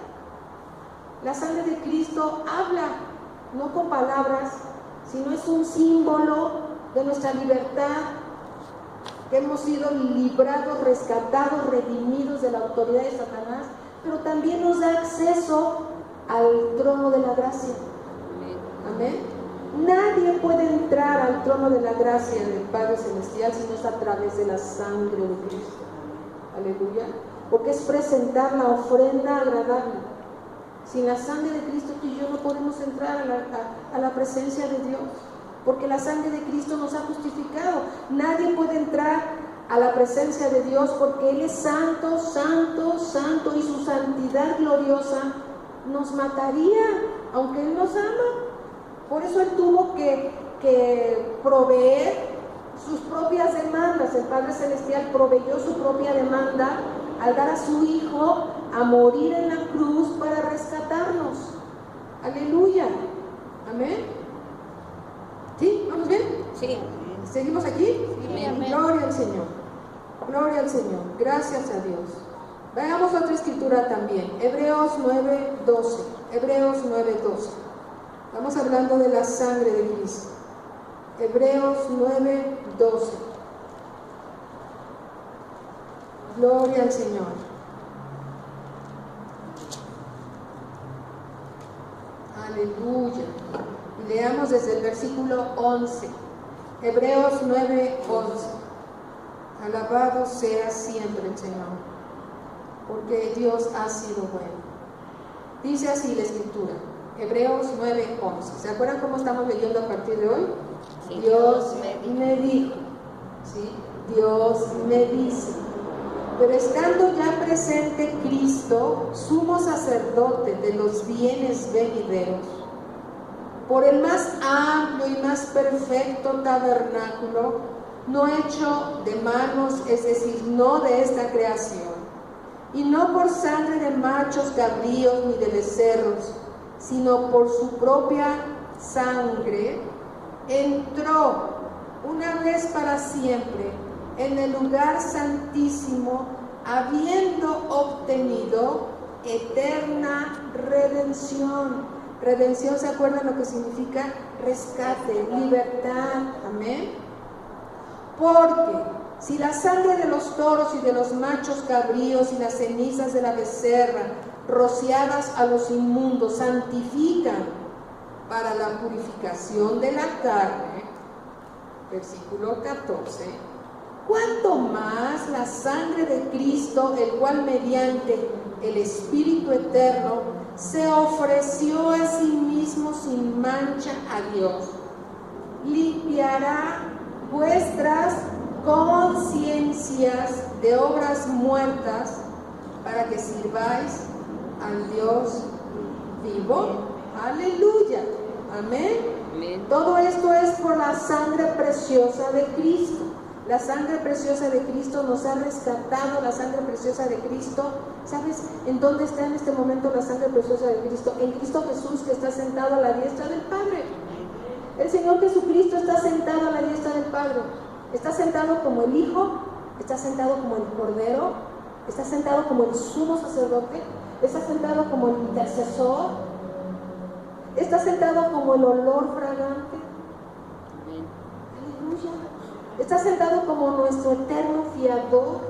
La sangre de Cristo habla, no con palabras, sino es un símbolo de nuestra libertad, que hemos sido librados, rescatados, redimidos de la autoridad de Satanás, pero también nos da acceso al trono de la gracia. Amén. Nadie puede entrar al trono de la gracia del Padre Celestial si no es a través de la sangre de Cristo. Aleluya. Porque es presentar la ofrenda agradable. Sin la sangre de Cristo tú y yo no podemos entrar a la presencia de Dios. Porque la sangre de Cristo nos ha justificado. Nadie puede entrar a la presencia de Dios porque Él es santo, santo, santo, y su santidad gloriosa nos mataría, aunque Él nos ama. Por eso Él tuvo que proveer sus propias demandas. El Padre Celestial proveyó su propia demanda al dar a su Hijo a morir en la cruz para rescatarnos. Aleluya. Amén. ¿Sí? ¿Vamos bien? Sí. ¿Seguimos aquí? Sí, amén. Gloria al Señor. Gloria al Señor. Gracias a Dios. Veamos otra escritura también. Hebreos 9:12. Hebreos 9:12. Estamos hablando de la sangre de Cristo. Hebreos 9:12. Gloria al Señor. Aleluya. Y leamos desde el versículo 11. Hebreos 9:11. Alabado sea siempre el Señor, porque Dios ha sido bueno. Dice así la escritura. Hebreos 9:11. ¿Se acuerdan cómo estamos leyendo a partir de hoy? Sí. Dios me dijo, ¿sí? Dios me dice. Pero estando ya presente Cristo, sumo sacerdote de los bienes venideros, por el más amplio y más perfecto tabernáculo, no hecho de manos, es decir, no de esta creación, y no por sangre de machos cabríos ni de becerros, sino por su propia sangre, entró una vez para siempre en el lugar santísimo, habiendo obtenido eterna redención. Redención, ¿se acuerdan lo que significa? Rescate, libertad. Amén. Porque si la sangre de los toros y de los machos cabríos y las cenizas de la becerra rociadas a los inmundos santifican para la purificación de la carne, versículo 14, ¿cuánto más la sangre de Cristo, el cual mediante el Espíritu Eterno se ofreció a sí mismo sin mancha a Dios, limpiará vuestras conciencias de obras muertas para que sirváis al Dios vivo? Aleluya. Amén. Amén. Todo esto es por la sangre preciosa de Cristo. La sangre preciosa de Cristo nos ha rescatado. La sangre preciosa de Cristo, ¿sabes en dónde está en este momento la sangre preciosa de Cristo? En Cristo Jesús, que está sentado a la diestra del Padre. El Señor Jesucristo está sentado a la diestra del Padre. Está sentado como el Hijo, está sentado como el Cordero, está sentado como el sumo sacerdote, está sentado como el intercesor, está sentado como el olor fragante. Aleluya. Está sentado como nuestro eterno fiador.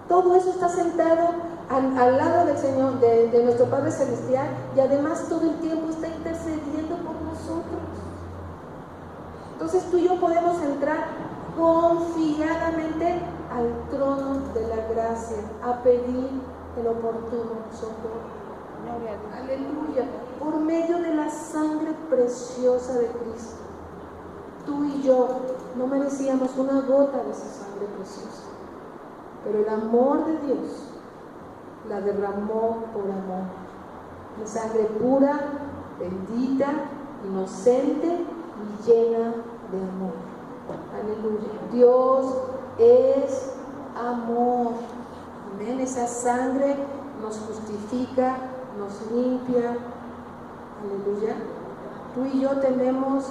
Todo eso está sentado al lado del Señor, de nuestro Padre Celestial, y además todo el tiempo está intercediendo por nosotros. Entonces tú y yo podemos entrar confiadamente al trono de la gracia a pedir el oportuno socorro. Aleluya. Por medio de la sangre preciosa de Cristo. Tú y yo no merecíamos una gota de esa sangre preciosa, pero el amor de Dios la derramó por amor. La sangre pura, bendita, inocente y llena de amor. Aleluya. Dios es amor. Amén. Esa sangre nos justifica, nos limpia. Aleluya. Tú y yo tenemos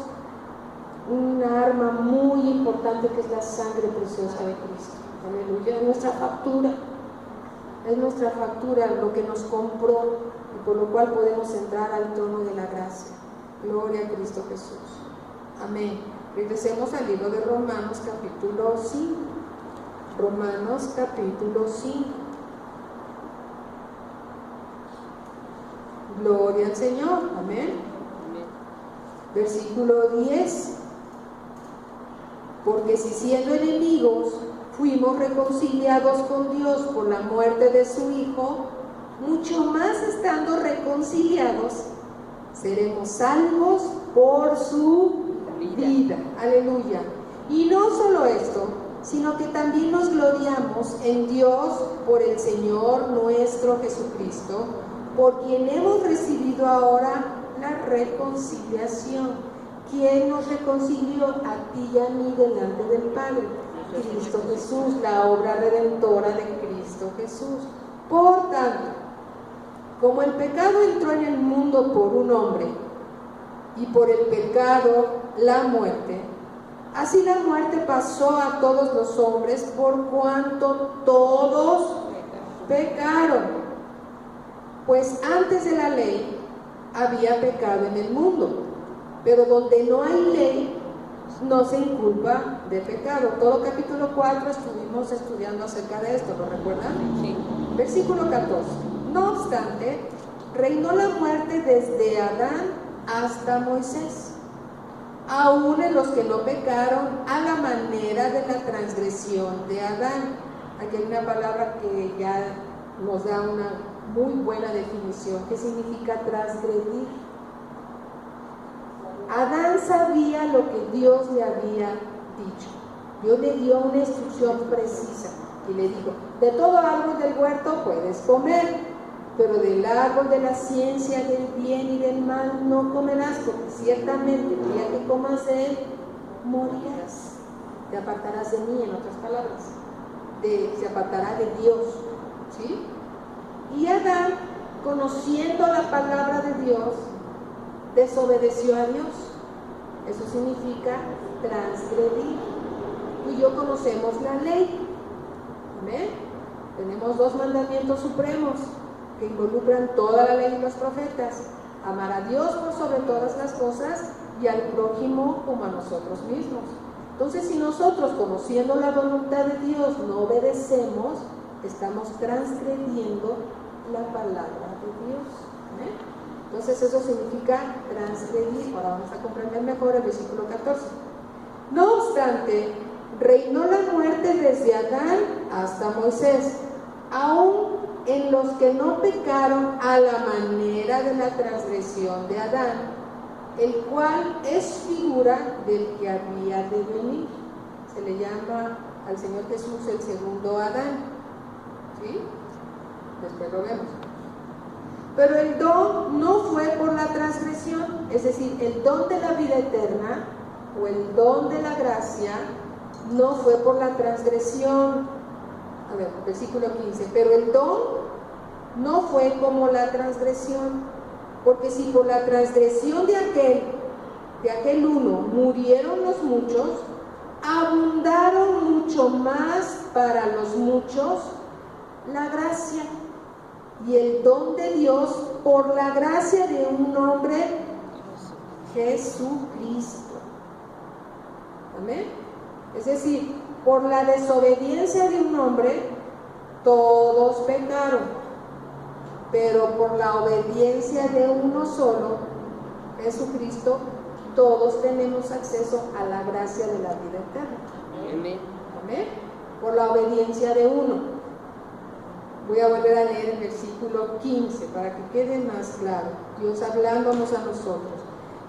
una arma muy importante, que es la sangre preciosa de Cristo. Aleluya. Es nuestra factura. Es nuestra factura lo que nos compró y por lo cual podemos entrar al trono de la gracia. Gloria a Cristo Jesús. Amén. Regresemos al libro de Romanos capítulo 5. Romanos capítulo 5. Gloria al Señor. Amén. Versículo 10. Porque si siendo enemigos fuimos reconciliados con Dios por la muerte de su Hijo, mucho más estando reconciliados, seremos salvos por su vida. Aleluya. Y no solo esto, sino que también nos gloriamos en Dios por el Señor nuestro Jesucristo, por quien hemos recibido ahora la reconciliación. ¿Quién nos reconcilió? A ti y a mí delante del Padre. Cristo Jesús, la obra redentora de Cristo Jesús. Por tanto, como el pecado entró en el mundo por un hombre, y por el pecado la muerte, así la muerte pasó a todos los hombres por cuanto todos pecaron. Pues antes de la ley había pecado en el mundo, pero donde no hay ley no se inculpa de pecado. Todo capítulo 4 estuvimos estudiando acerca de esto, ¿lo recuerdan? Sí. Versículo 14. No obstante, reinó la muerte desde Adán hasta Moisés, aún en los que no pecaron a la manera de la transgresión de Adán. Aquí hay una palabra que ya nos da una muy buena definición, que significa transgredir. Adán sabía lo que Dios le había dicho. Dios le dio una instrucción precisa y le dijo: de todo árbol del huerto puedes comer, pero del árbol de la ciencia del bien y del mal no comerás, porque ciertamente el día que comas de él morirás. Te apartarás de mí, en otras palabras, se apartará de Dios, ¿sí? Y Adán, conociendo la palabra de Dios, desobedeció a Dios. Eso significa transgredir. Tú y yo conocemos la ley. ¿Amén? Tenemos dos mandamientos supremos que involucran toda la ley y los profetas: amar a Dios por sobre todas las cosas y al prójimo como a nosotros mismos. Entonces, si nosotros, conociendo la voluntad de Dios, no obedecemos, estamos transgrediendo la palabra de Dios. ¿Amén? Entonces eso significa transgredir. Ahora vamos a comprender mejor el versículo 14. No obstante, reinó la muerte desde Adán hasta Moisés, aún en los que no pecaron a la manera de la transgresión de Adán, el cual es figura del que había de venir. Se le llama al Señor Jesús el segundo Adán, ¿sí? Después lo vemos. Pero el don no fue por la transgresión, es decir, el don de la vida eterna o el don de la gracia no fue por la transgresión. A ver, versículo 15. Pero el don no fue como la transgresión, porque si por la transgresión de aquel uno murieron los muchos, abundaron mucho más para los muchos la gracia y el don de Dios por la gracia de un hombre, Jesucristo. Amén. Es decir, por la desobediencia de un hombre todos pecaron, pero por la obediencia de uno solo, Jesucristo, todos tenemos acceso a la gracia de la vida eterna. Amén. Amén. Por la obediencia de uno. Voy a volver a leer el versículo 15 para que quede más claro. Dios hablándonos a nosotros.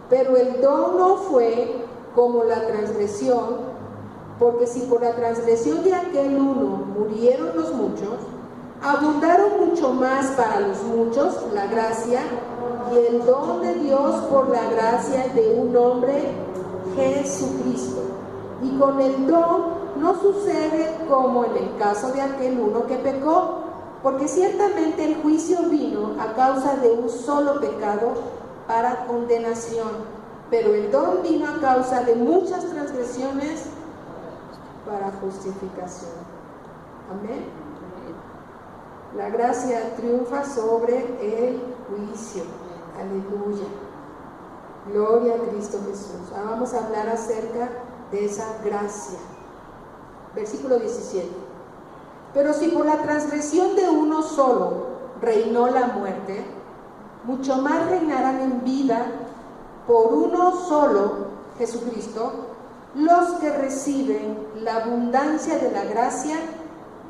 Pero el don no fue como la transgresión, porque si por la transgresión de aquel uno murieron los muchos, abundaron mucho más para los muchos la gracia y el don de Dios por la gracia de un hombre, Jesucristo. Y con el don no sucede como en el caso de aquel uno que pecó, porque ciertamente el juicio vino a causa de un solo pecado para condenación, pero el don vino a causa de muchas transgresiones para justificación. Amén. La gracia triunfa sobre el juicio. Aleluya. Gloria a Cristo Jesús. Ahora vamos a hablar acerca de esa gracia. Versículo 17. Pero si por la transgresión de uno solo reinó la muerte, mucho más reinarán en vida por uno solo, Jesucristo, los que reciben la abundancia de la gracia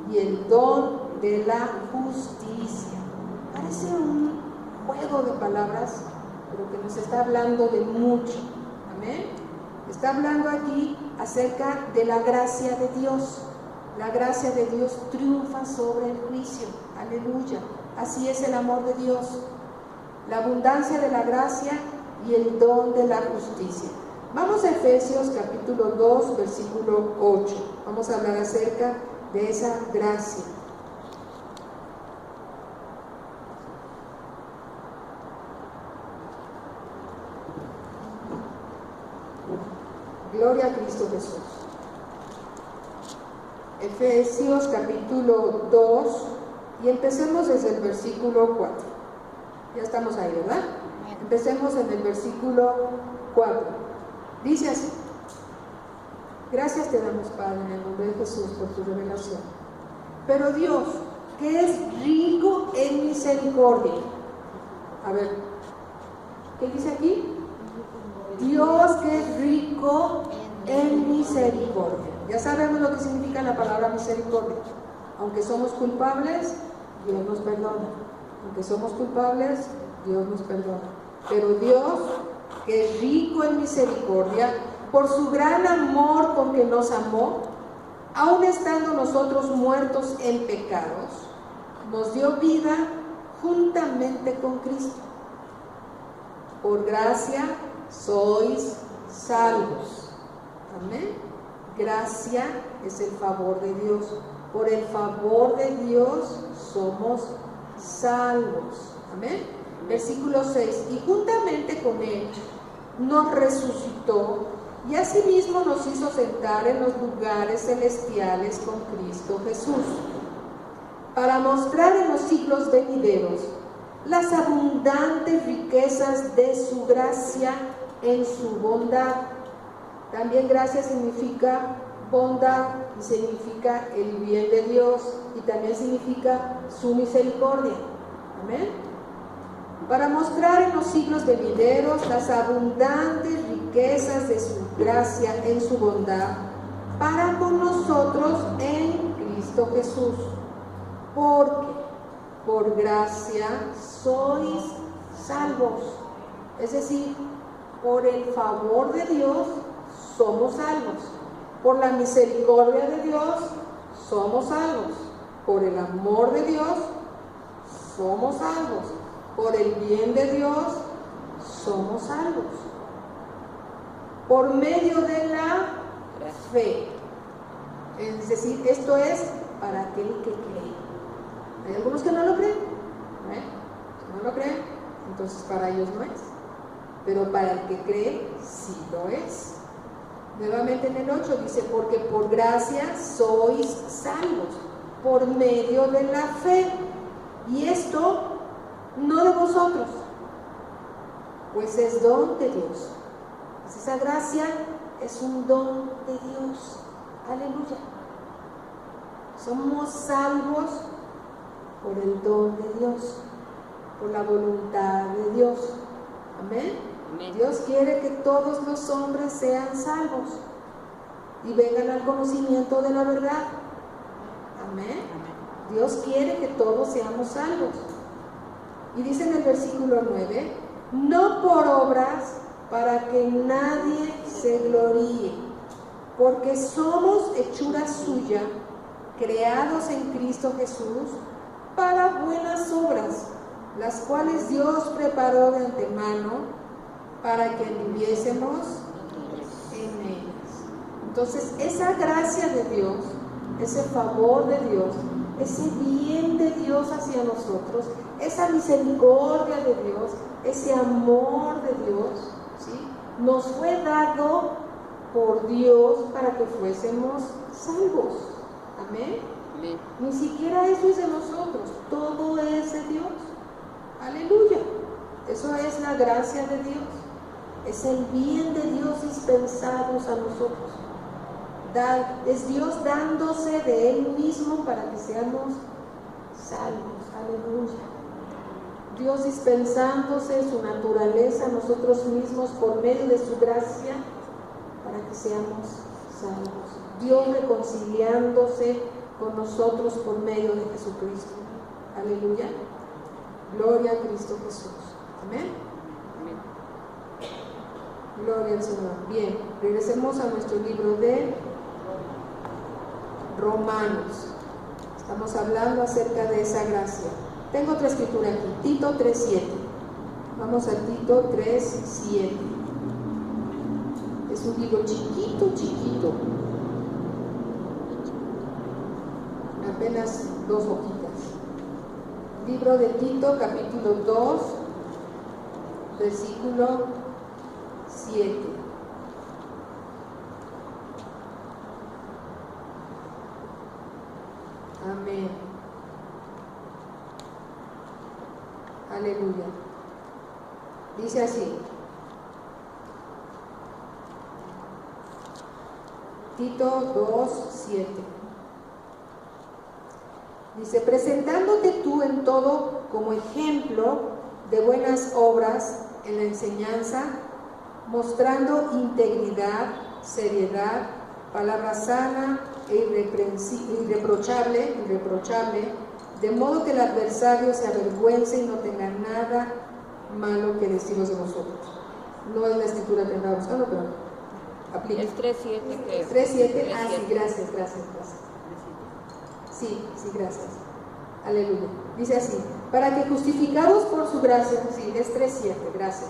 y el don de la justicia. Parece un juego de palabras, pero que nos está hablando de mucho. Amén. Está hablando aquí acerca de la gracia de Dios. La gracia de Dios triunfa sobre el juicio. Aleluya. Así es el amor de Dios. La abundancia de la gracia y el don de la justicia. Vamos a Efesios capítulo 2, versículo 8. Vamos a hablar acerca de esa gracia. Gloria a Cristo Jesús. Efesios capítulo 2 y empecemos desde el versículo 4. Ya estamos ahí, ¿verdad? Empecemos en el versículo 4. Dice así: gracias te damos, Padre, en el nombre de Jesús, por tu revelación. Pero Dios, que es rico en misericordia. A ver, ¿qué dice aquí? Dios que es rico en misericordia. Ya sabemos lo que significa la palabra misericordia. Aunque somos culpables, Dios nos perdona. Aunque somos culpables, Dios nos perdona. Pero Dios, que es rico en misericordia, por su gran amor con que nos amó, aun estando nosotros muertos en pecados, nos dio vida juntamente con Cristo. Por gracia sois salvos. Amén. Gracia es el favor de Dios. Por el favor de Dios somos salvos. Amén. Versículo 6. Y juntamente con Él nos resucitó y asimismo nos hizo sentar en los lugares celestiales con Cristo Jesús, para mostrar en los siglos venideros las abundantes riquezas de su gracia en su bondad. También gracia significa bondad y significa el bien de Dios y también significa su misericordia. Amén. Para mostrar en los siglos venideros las abundantes riquezas de su gracia en su bondad para con nosotros en Cristo Jesús. Porque por gracia sois salvos. Es decir, por el favor de Dios somos salvos. Por la misericordia de Dios somos salvos. Por el amor de Dios somos salvos. Por el bien de Dios somos salvos. Por medio de la fe. Es decir, esto es para aquel que cree. Hay algunos que no lo creen. Si no lo creen, entonces para ellos no es. Pero para el que cree, sí lo es. Nuevamente en el 8 dice: porque por gracia sois salvos, por medio de la fe. Y esto no de vosotros, pues es don de Dios. Pues esa gracia es un don de Dios. Aleluya. Somos salvos por el don de Dios, por la voluntad de Dios. Amén. Amén. Dios quiere que todos los hombres sean salvos y vengan al conocimiento de la verdad. Amén. Amén. Dios quiere que todos seamos salvos. Y dice en el versículo 9: no por obras, para que nadie se gloríe, porque somos hechura suya, creados en Cristo Jesús, para buenas obras, las cuales Dios preparó de antemano para que anduviésemos en ellas. Entonces, esa gracia de Dios, ese favor de Dios, ese bien de Dios hacia nosotros, esa misericordia de Dios, ese amor de Dios, ¿sí?, nos fue dado por Dios para que fuésemos salvos. Amén. Amén. Ni siquiera eso es de nosotros, todo es de Dios. Aleluya. Eso es la gracia de Dios. Es el bien de Dios dispensados a nosotros. Es Dios dándose de Él mismo para que seamos salvos. Aleluya. Dios dispensándose su naturaleza a nosotros mismos por medio de su gracia para que seamos salvos. Dios reconciliándose con nosotros por medio de Jesucristo. Aleluya. Gloria a Cristo Jesús. Amén. Gloria al Señor. Bien, regresemos a nuestro libro de Romanos. Estamos hablando acerca de esa gracia. Tengo otra escritura aquí, Tito 3:7. Vamos a Tito 3:7. Es un libro chiquito, chiquito. Apenas 2 hojitas. Libro de Tito, capítulo 2, versículo 7. Amén. Aleluya. Dice así. Tito 2:7. Dice, presentándote tú en todo como ejemplo de buenas obras en la enseñanza, mostrando integridad, seriedad, palabra sana e irreprochable, de modo que el adversario se avergüence y no tenga nada malo que deciros de vosotros. No es la escritura que andaba buscando, pero aplica. Es 3:7 que 3:7. Ah, sí, gracias. Sí, gracias. Aleluya. Dice así, para que justificados por su gracia, sí, es 3:7, gracias.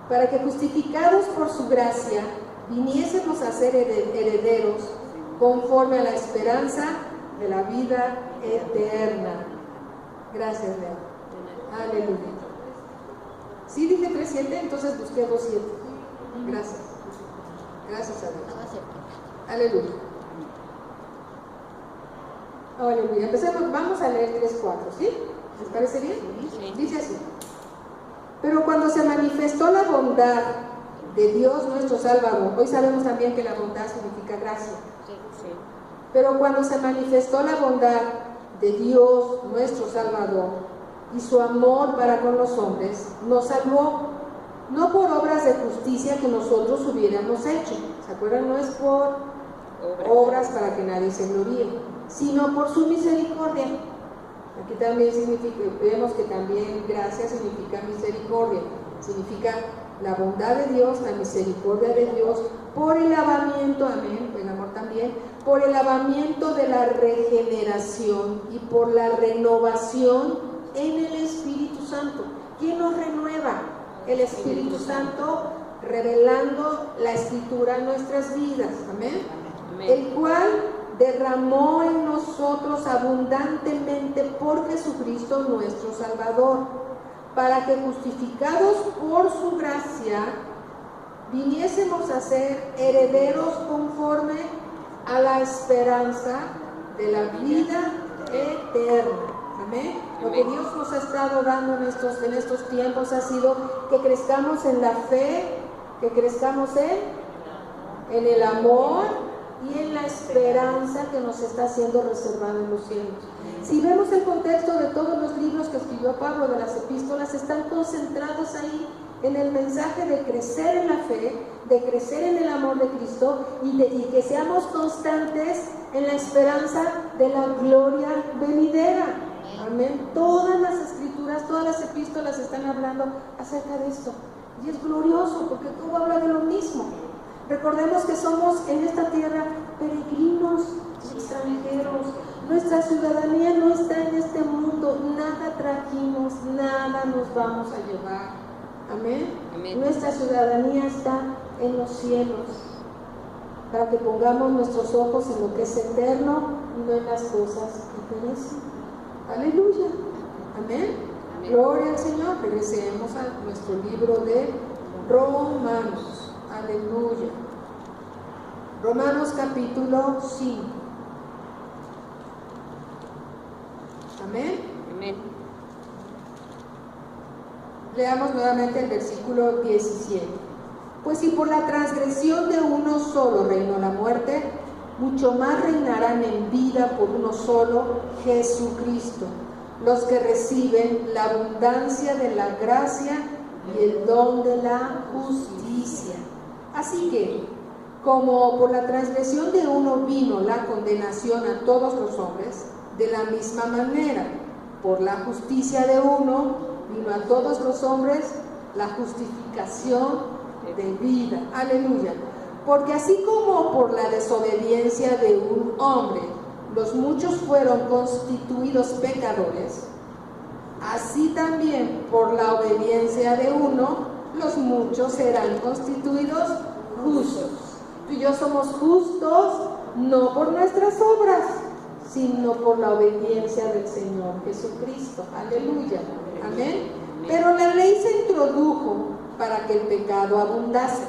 Para que justificados por su gracia viniésemos a ser herederos conforme a la esperanza de la vida eterna. Gracias, Leo. Aleluya. Sí, dije 3:7, entonces busqué 2:7. Gracias. Gracias a Dios. Aleluya. Aleluya. Empecemos, vamos a leer 3:4, ¿sí? ¿Les parece bien? Sí. Dice así. Pero cuando se manifestó la bondad de Dios nuestro Salvador, hoy sabemos también que la bondad significa gracia. Sí. Pero cuando se manifestó la bondad de Dios nuestro Salvador y su amor para con los hombres, nos salvó, no por obras de justicia que nosotros hubiéramos hecho. ¿Se acuerdan? No es por obras para que nadie se gloríe, sino por su misericordia. Aquí también significa, vemos que también gracia significa misericordia, significa la bondad de Dios, la misericordia de Dios, por el lavamiento, amén, el amor también, por el lavamiento de la regeneración y por la renovación en el Espíritu Santo. ¿Quién nos renueva? El Espíritu Santo, revelando la Escritura en nuestras vidas, amén. El cual derramó en nosotros abundantemente por Jesucristo nuestro Salvador, para que justificados por su gracia viniésemos a ser herederos conforme a la esperanza de la vida eterna. Amén. Lo que Dios nos ha estado dando en estos tiempos ha sido que crezcamos en la fe, que crezcamos en el amor y en la esperanza que nos está siendo reservada en los cielos. Si vemos el contexto de todos los libros que escribió Pablo, de las epístolas, están concentrados ahí en el mensaje de crecer en la fe, de crecer en el amor de Cristo y que seamos constantes en la esperanza de la gloria venidera. Amén. Todas las escrituras, todas las epístolas están hablando acerca de esto. Y es glorioso porque todo habla de lo mismo. Recordemos que somos en esta tierra peregrinos, extranjeros. Nuestra ciudadanía no está en este mundo. Nada trajimos, nada nos vamos a llevar. Amén. Amén. Nuestra ciudadanía está en los cielos, para que pongamos nuestros ojos en lo que es eterno y no en las cosas que perecen. Aleluya. Amén. Amén. Gloria al Señor. Regresemos a nuestro libro de Romanos. Aleluya. Romanos capítulo 5. Amén. Amén. Leamos nuevamente el versículo 17. Pues si por la transgresión de uno solo reinó la muerte, mucho más reinarán en vida por uno solo, Jesucristo, los que reciben la abundancia de la gracia y el don de la justicia. Así que, como por la transgresión de uno vino la condenación a todos los hombres, de la misma manera, por la justicia de uno vino a todos los hombres la justificación de vida. Aleluya. Porque así como por la desobediencia de un hombre los muchos fueron constituidos pecadores, así también por la obediencia de uno los muchos serán constituidos justos. Tú y yo somos justos no por nuestras obras, sino por la obediencia del Señor Jesucristo. Aleluya. Amén. Pero la ley se introdujo para que el pecado abundase.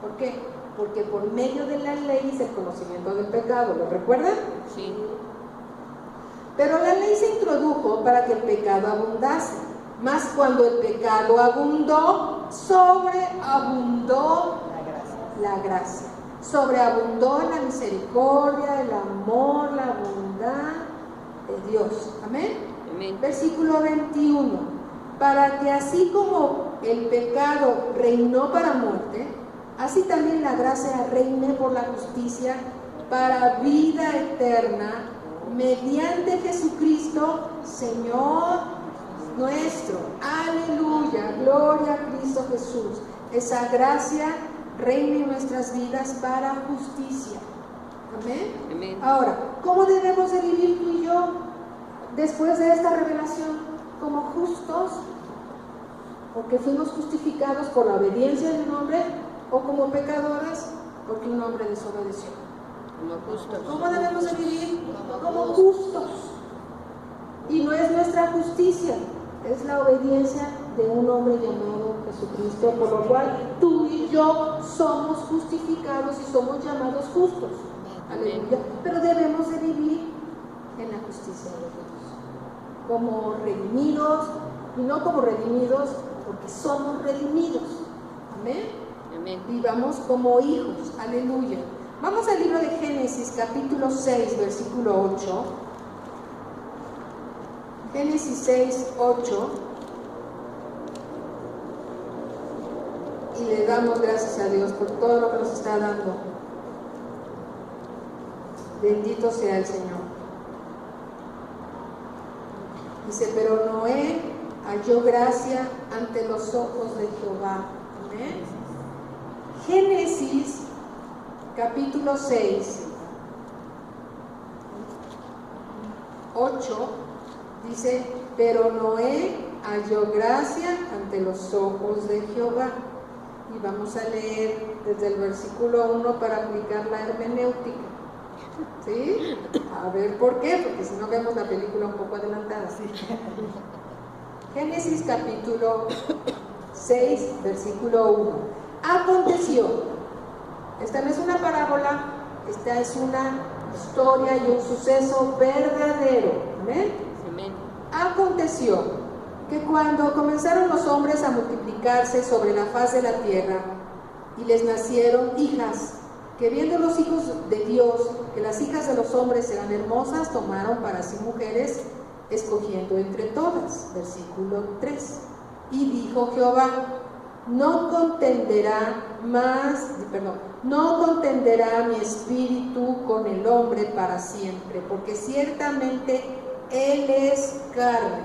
¿Por qué? Porque por medio de la ley es el conocimiento del pecado. ¿Lo recuerdan? Sí. Pero la ley se introdujo para que el pecado abundase. Mas cuando el pecado abundó, sobreabundó la gracia. Sobreabundó la misericordia, el amor, la bondad de Dios. Amén. Amén. Versículo 21. Para que así como el pecado reinó para muerte, así también la gracia reine por la justicia para vida eterna, mediante Jesucristo, Señor nuestro. Aleluya, gloria a Cristo Jesús. Esa gracia reine en nuestras vidas para justicia. Amén. Amén. Ahora, ¿cómo debemos de vivir tú y yo después de esta revelación? ¿Como justos? Porque fuimos justificados por la obediencia de un hombre, o como pecadores porque un hombre desobedeció. Como justos. ¿Cómo debemos de vivir? Como justos. Y no es nuestra justicia, es la obediencia de un hombre llamado Jesucristo, por lo cual tú y yo somos justificados y somos llamados justos. Aleluya. Pero debemos de vivir en la justicia de Dios, como redimidos, y no como redimidos porque somos redimidos. Amén. Amén. Vivamos como hijos. Aleluya. Vamos al libro de Génesis, capítulo 6, versículo 8. Génesis 6, 8. Y le damos gracias a Dios por todo lo que nos está dando. Bendito sea el Señor. Dice, pero Noé halló gracia ante los ojos de Jehová. Amén. Génesis capítulo 6, 8 dice, pero Noé halló gracia ante los ojos de Jehová. Y vamos a leer desde el versículo 1 para aplicar la hermenéutica. ¿Sí? A ver por qué, porque si no vemos la película un poco adelantada. ¿Sí? Génesis capítulo 6, versículo 1. Aconteció, esta no es una parábola, esta es una historia y un suceso verdadero. ¿Amén? Amén. Aconteció que cuando comenzaron los hombres a multiplicarse sobre la faz de la tierra y les nacieron hijas, que viendo los hijos de Dios que las hijas de los hombres eran hermosas, tomaron para sí mujeres, escogiendo entre todas. Versículo 3. Y dijo Jehová, no contenderá mi espíritu con el hombre para siempre, porque ciertamente él es carne,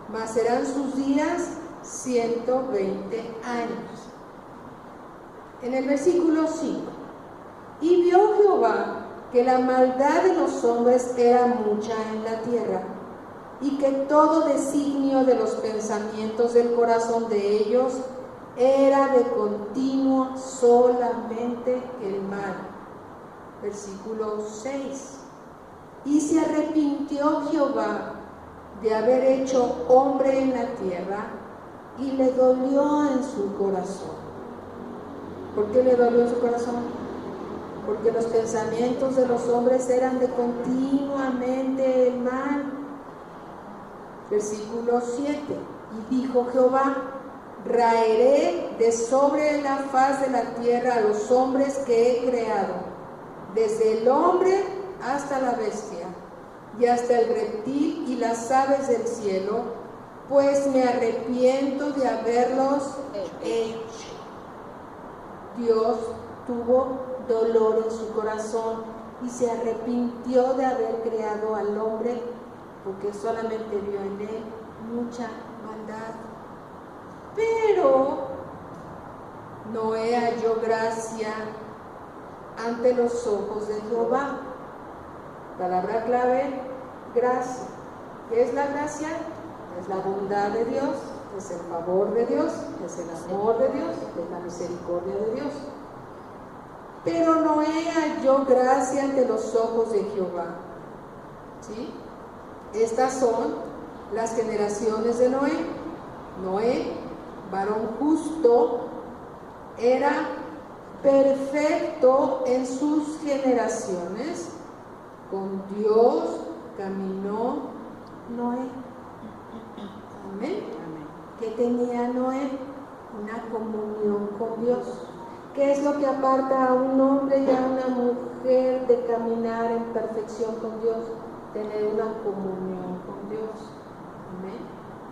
mas serán sus días 120 años. En el versículo 5, y vio Jehová que la maldad de los hombres era mucha en la tierra, y que todo designio de los pensamientos del corazón de ellos era de continuo solamente el mal. Versículo 6. Y se arrepintió Jehová de haber hecho hombre en la tierra, y le dolió en su corazón. ¿Por qué le dolió en su corazón? Porque los pensamientos de los hombres eran de continuamente el mal. Versículo 7. Y dijo Jehová, raeré de sobre la faz de la tierra a los hombres que he creado, desde el hombre hasta la bestia, y hasta el reptil y las aves del cielo, pues me arrepiento de haberlos hecho. Dios tuvo dolor en su corazón y se arrepintió de haber creado al hombre, porque solamente vio en él mucha maldad. Pero Noé halló gracia ante los ojos de Jehová. Palabra clave, gracia. ¿Qué es la gracia? Es la bondad de Dios, es el favor de Dios, es el amor de Dios, es la misericordia de Dios. Pero Noé halló gracia ante los ojos de Jehová. ¿Sí? Estas son las generaciones de Noé. Noé, varón justo, era perfecto en sus generaciones. Con Dios caminó Noé. Amén. ¿Qué tenía Noé? Una comunión con Dios. ¿Qué es lo que aparta a un hombre y a una mujer de caminar en perfección con Dios? Tener una comunión con Dios. Amén.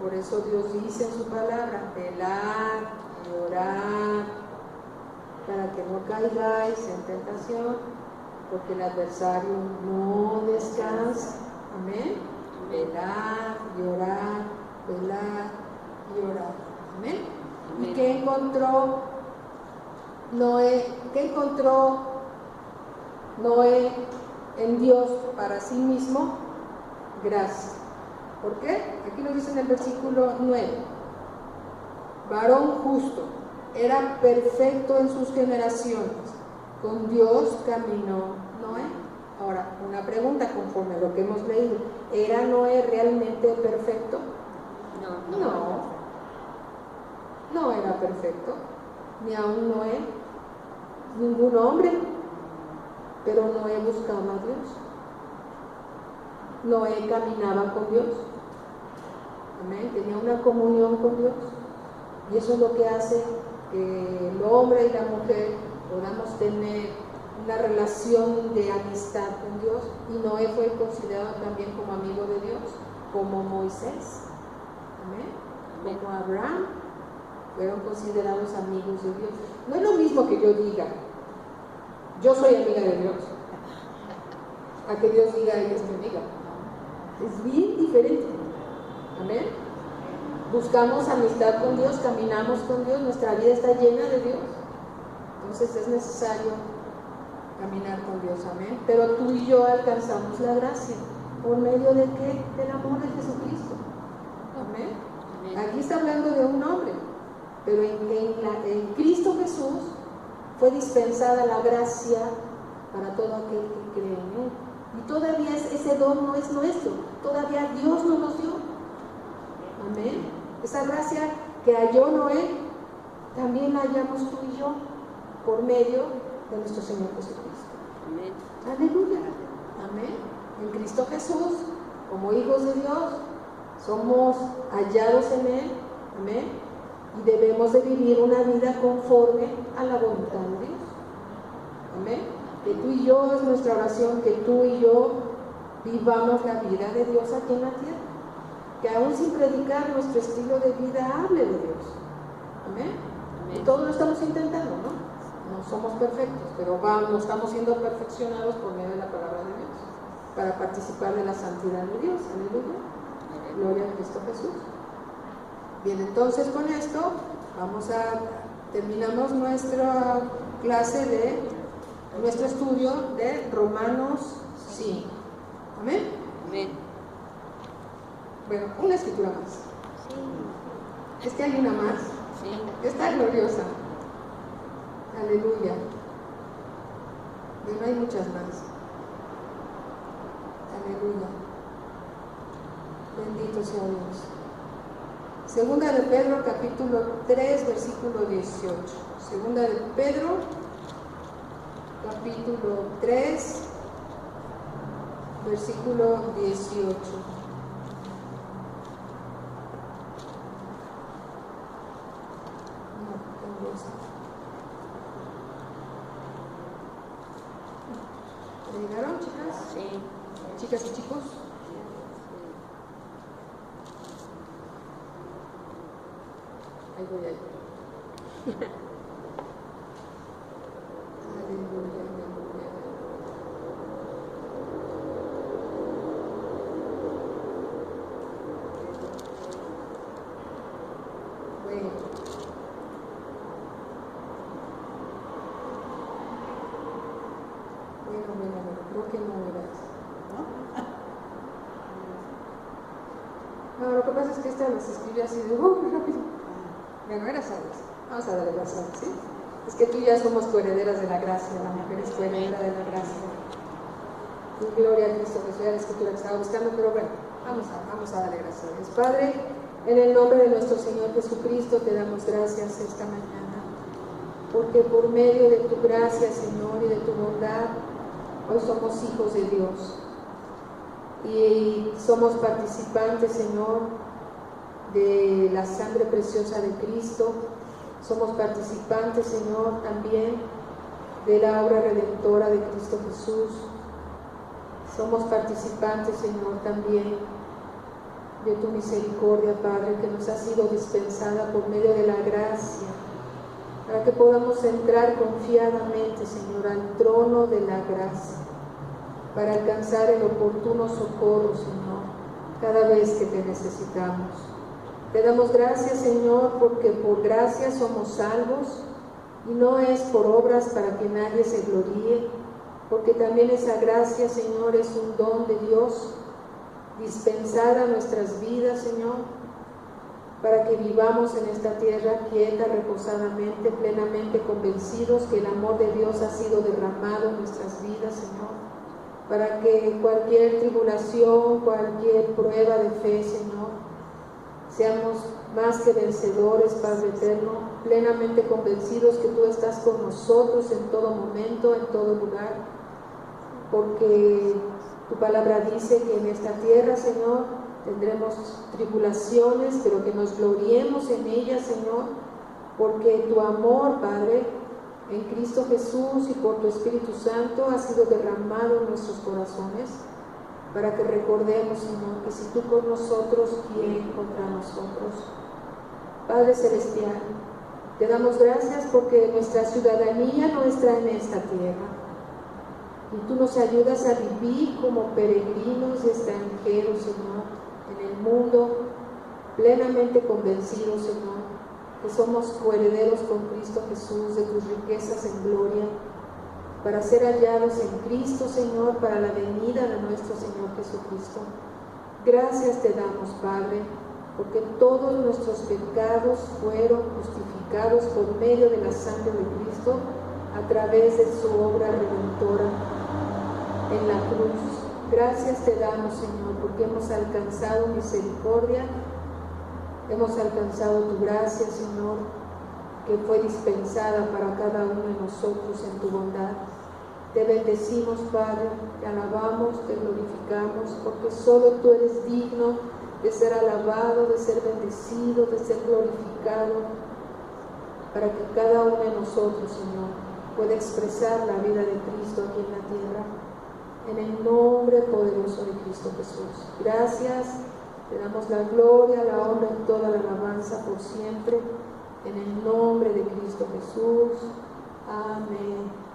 Por eso Dios dice en su palabra: velad y orad para que no caigáis en tentación, porque el adversario no descansa. Amén. Velad y orad, velad y orad. Amén. ¿Y qué encontró Noé? ¿Qué encontró Noé en Dios para sí mismo? Gracia. ¿Por qué? Aquí lo dice en el versículo 9. Varón justo, era perfecto en sus generaciones. Con Dios caminó Noé. Ahora, una pregunta conforme a lo que hemos leído. ¿Era Noé realmente perfecto? No era perfecto. Ni aún Noé, ningún hombre. Pero Noé buscaba a Dios. Noé caminaba con Dios. Amén. Tenía una comunión con Dios. Y eso es lo que hace que el hombre y la mujer podamos tener una relación de amistad con Dios. Y Noé fue considerado también como amigo de Dios, como Moisés. Amén. Como Abraham, fueron considerados amigos de Dios. No es lo mismo que yo diga: yo soy amiga de Dios, a que Dios diga: ella es mi amiga. Es bien diferente. Amén. Buscamos amistad con Dios, caminamos con Dios, nuestra vida está llena de Dios. Entonces es necesario caminar con Dios. Amén. Pero tú y yo alcanzamos la gracia. ¿Por medio de qué? Del amor de Jesucristo. Amén. Aquí está hablando de un hombre, pero en Cristo Jesús fue dispensada la gracia para todo aquel que cree en Él. Y todavía ese don no es nuestro, todavía Dios nos lo dio. Amén. Esa gracia que halló Noé, también la hallamos tú y yo, por medio de nuestro Señor Jesucristo. Amén. Aleluya. Amén. En Cristo Jesús, como hijos de Dios, somos hallados en Él. Amén. Y debemos de vivir una vida conforme a la voluntad de Dios. Amén. Que tú y yo, es nuestra oración, que tú y yo vivamos la vida de Dios aquí en la tierra. Que aún sin predicar, nuestro estilo de vida hable de Dios. Amén. Y todo lo estamos intentando, ¿no? No somos perfectos, pero estamos siendo perfeccionados por medio de la palabra de Dios, para participar de la santidad de Dios. Aleluya. Gloria a Cristo Jesús. Bien, entonces con esto terminamos nuestra clase nuestro estudio de Romanos 5. Amén. Amén. Bueno, una escritura más. Sí. Es que hay una más. Sí. Está gloriosa. Aleluya. Bueno, hay muchas más. Aleluya. Bendito sea Dios. Segunda de Pedro, capítulo 3, versículo 18. Segunda de Pedro, capítulo 3, versículo 18. ¿Llegaron, chicas? Sí. Chicas y chicos. Ahí voy a ir. Aleluya, aleluya. Bueno. Bueno, creo que no era eso, ¿no? No, lo que pasa es que esta las escribí así de rápido. Bueno, era Salas. Vamos a darle razón, ¿sí? Es que tú y ya somos coherederas de la gracia, la mujer es coheredera de la gracia. Y gloria a Cristo, que era la escritura que estaba buscando, pero bueno, vamos a darle gracias a Dios. Padre, en el nombre de nuestro Señor Jesucristo te damos gracias esta mañana, porque por medio de tu gracia, Señor, y de tu bondad, hoy somos hijos de Dios y somos participantes, Señor, de la sangre preciosa de Cristo. Somos participantes, Señor, también de la obra redentora de Cristo Jesús. Somos participantes, Señor, también de tu misericordia, Padre, que nos ha sido dispensada por medio de la gracia, para que podamos entrar confiadamente, Señor, al trono de la gracia, para alcanzar el oportuno socorro, Señor, cada vez que te necesitamos. Te damos gracias, Señor, porque por gracia somos salvos, y no es por obras para que nadie se gloríe, porque también esa gracia, Señor, es un don de Dios, dispensada a nuestras vidas, Señor, para que vivamos en esta tierra quieta, reposadamente, plenamente convencidos que el amor de Dios ha sido derramado en nuestras vidas, Señor, para que cualquier tribulación, cualquier prueba de fe, Señor, seamos más que vencedores, Padre eterno, plenamente convencidos que tú estás con nosotros en todo momento, en todo lugar, porque tu palabra dice que en esta tierra, Señor, tendremos tribulaciones, pero que nos gloriemos en ellas, Señor, porque tu amor, Padre, en Cristo Jesús y por tu Espíritu Santo ha sido derramado en nuestros corazones, para que recordemos, Señor, que si tú con nosotros, ¿quién contra nosotros? Padre Celestial, te damos gracias porque nuestra ciudadanía no está en esta tierra, y tú nos ayudas a vivir como peregrinos y extranjeros, Señor, en el mundo, plenamente convencidos, Señor, que somos coherederos con Cristo Jesús de tus riquezas en gloria, para ser hallados en Cristo, Señor, para la venida de nuestro Señor Jesucristo. Gracias te damos, Padre, porque todos nuestros pecados fueron justificados por medio de la sangre de Cristo a través de su obra redentora en la cruz. Gracias te damos, Señor, porque hemos alcanzado misericordia, hemos alcanzado tu gracia, Señor, que fue dispensada para cada uno de nosotros en tu bondad. Te bendecimos, Padre, te alabamos, te glorificamos, porque solo tú eres digno de ser alabado, de ser bendecido, de ser glorificado, para que cada uno de nosotros, Señor, pueda expresar la vida de Cristo aquí en la tierra, en el nombre poderoso de Cristo Jesús. Gracias, te damos la gloria, la honra y toda la alabanza por siempre, en el nombre de Cristo Jesús. Amén.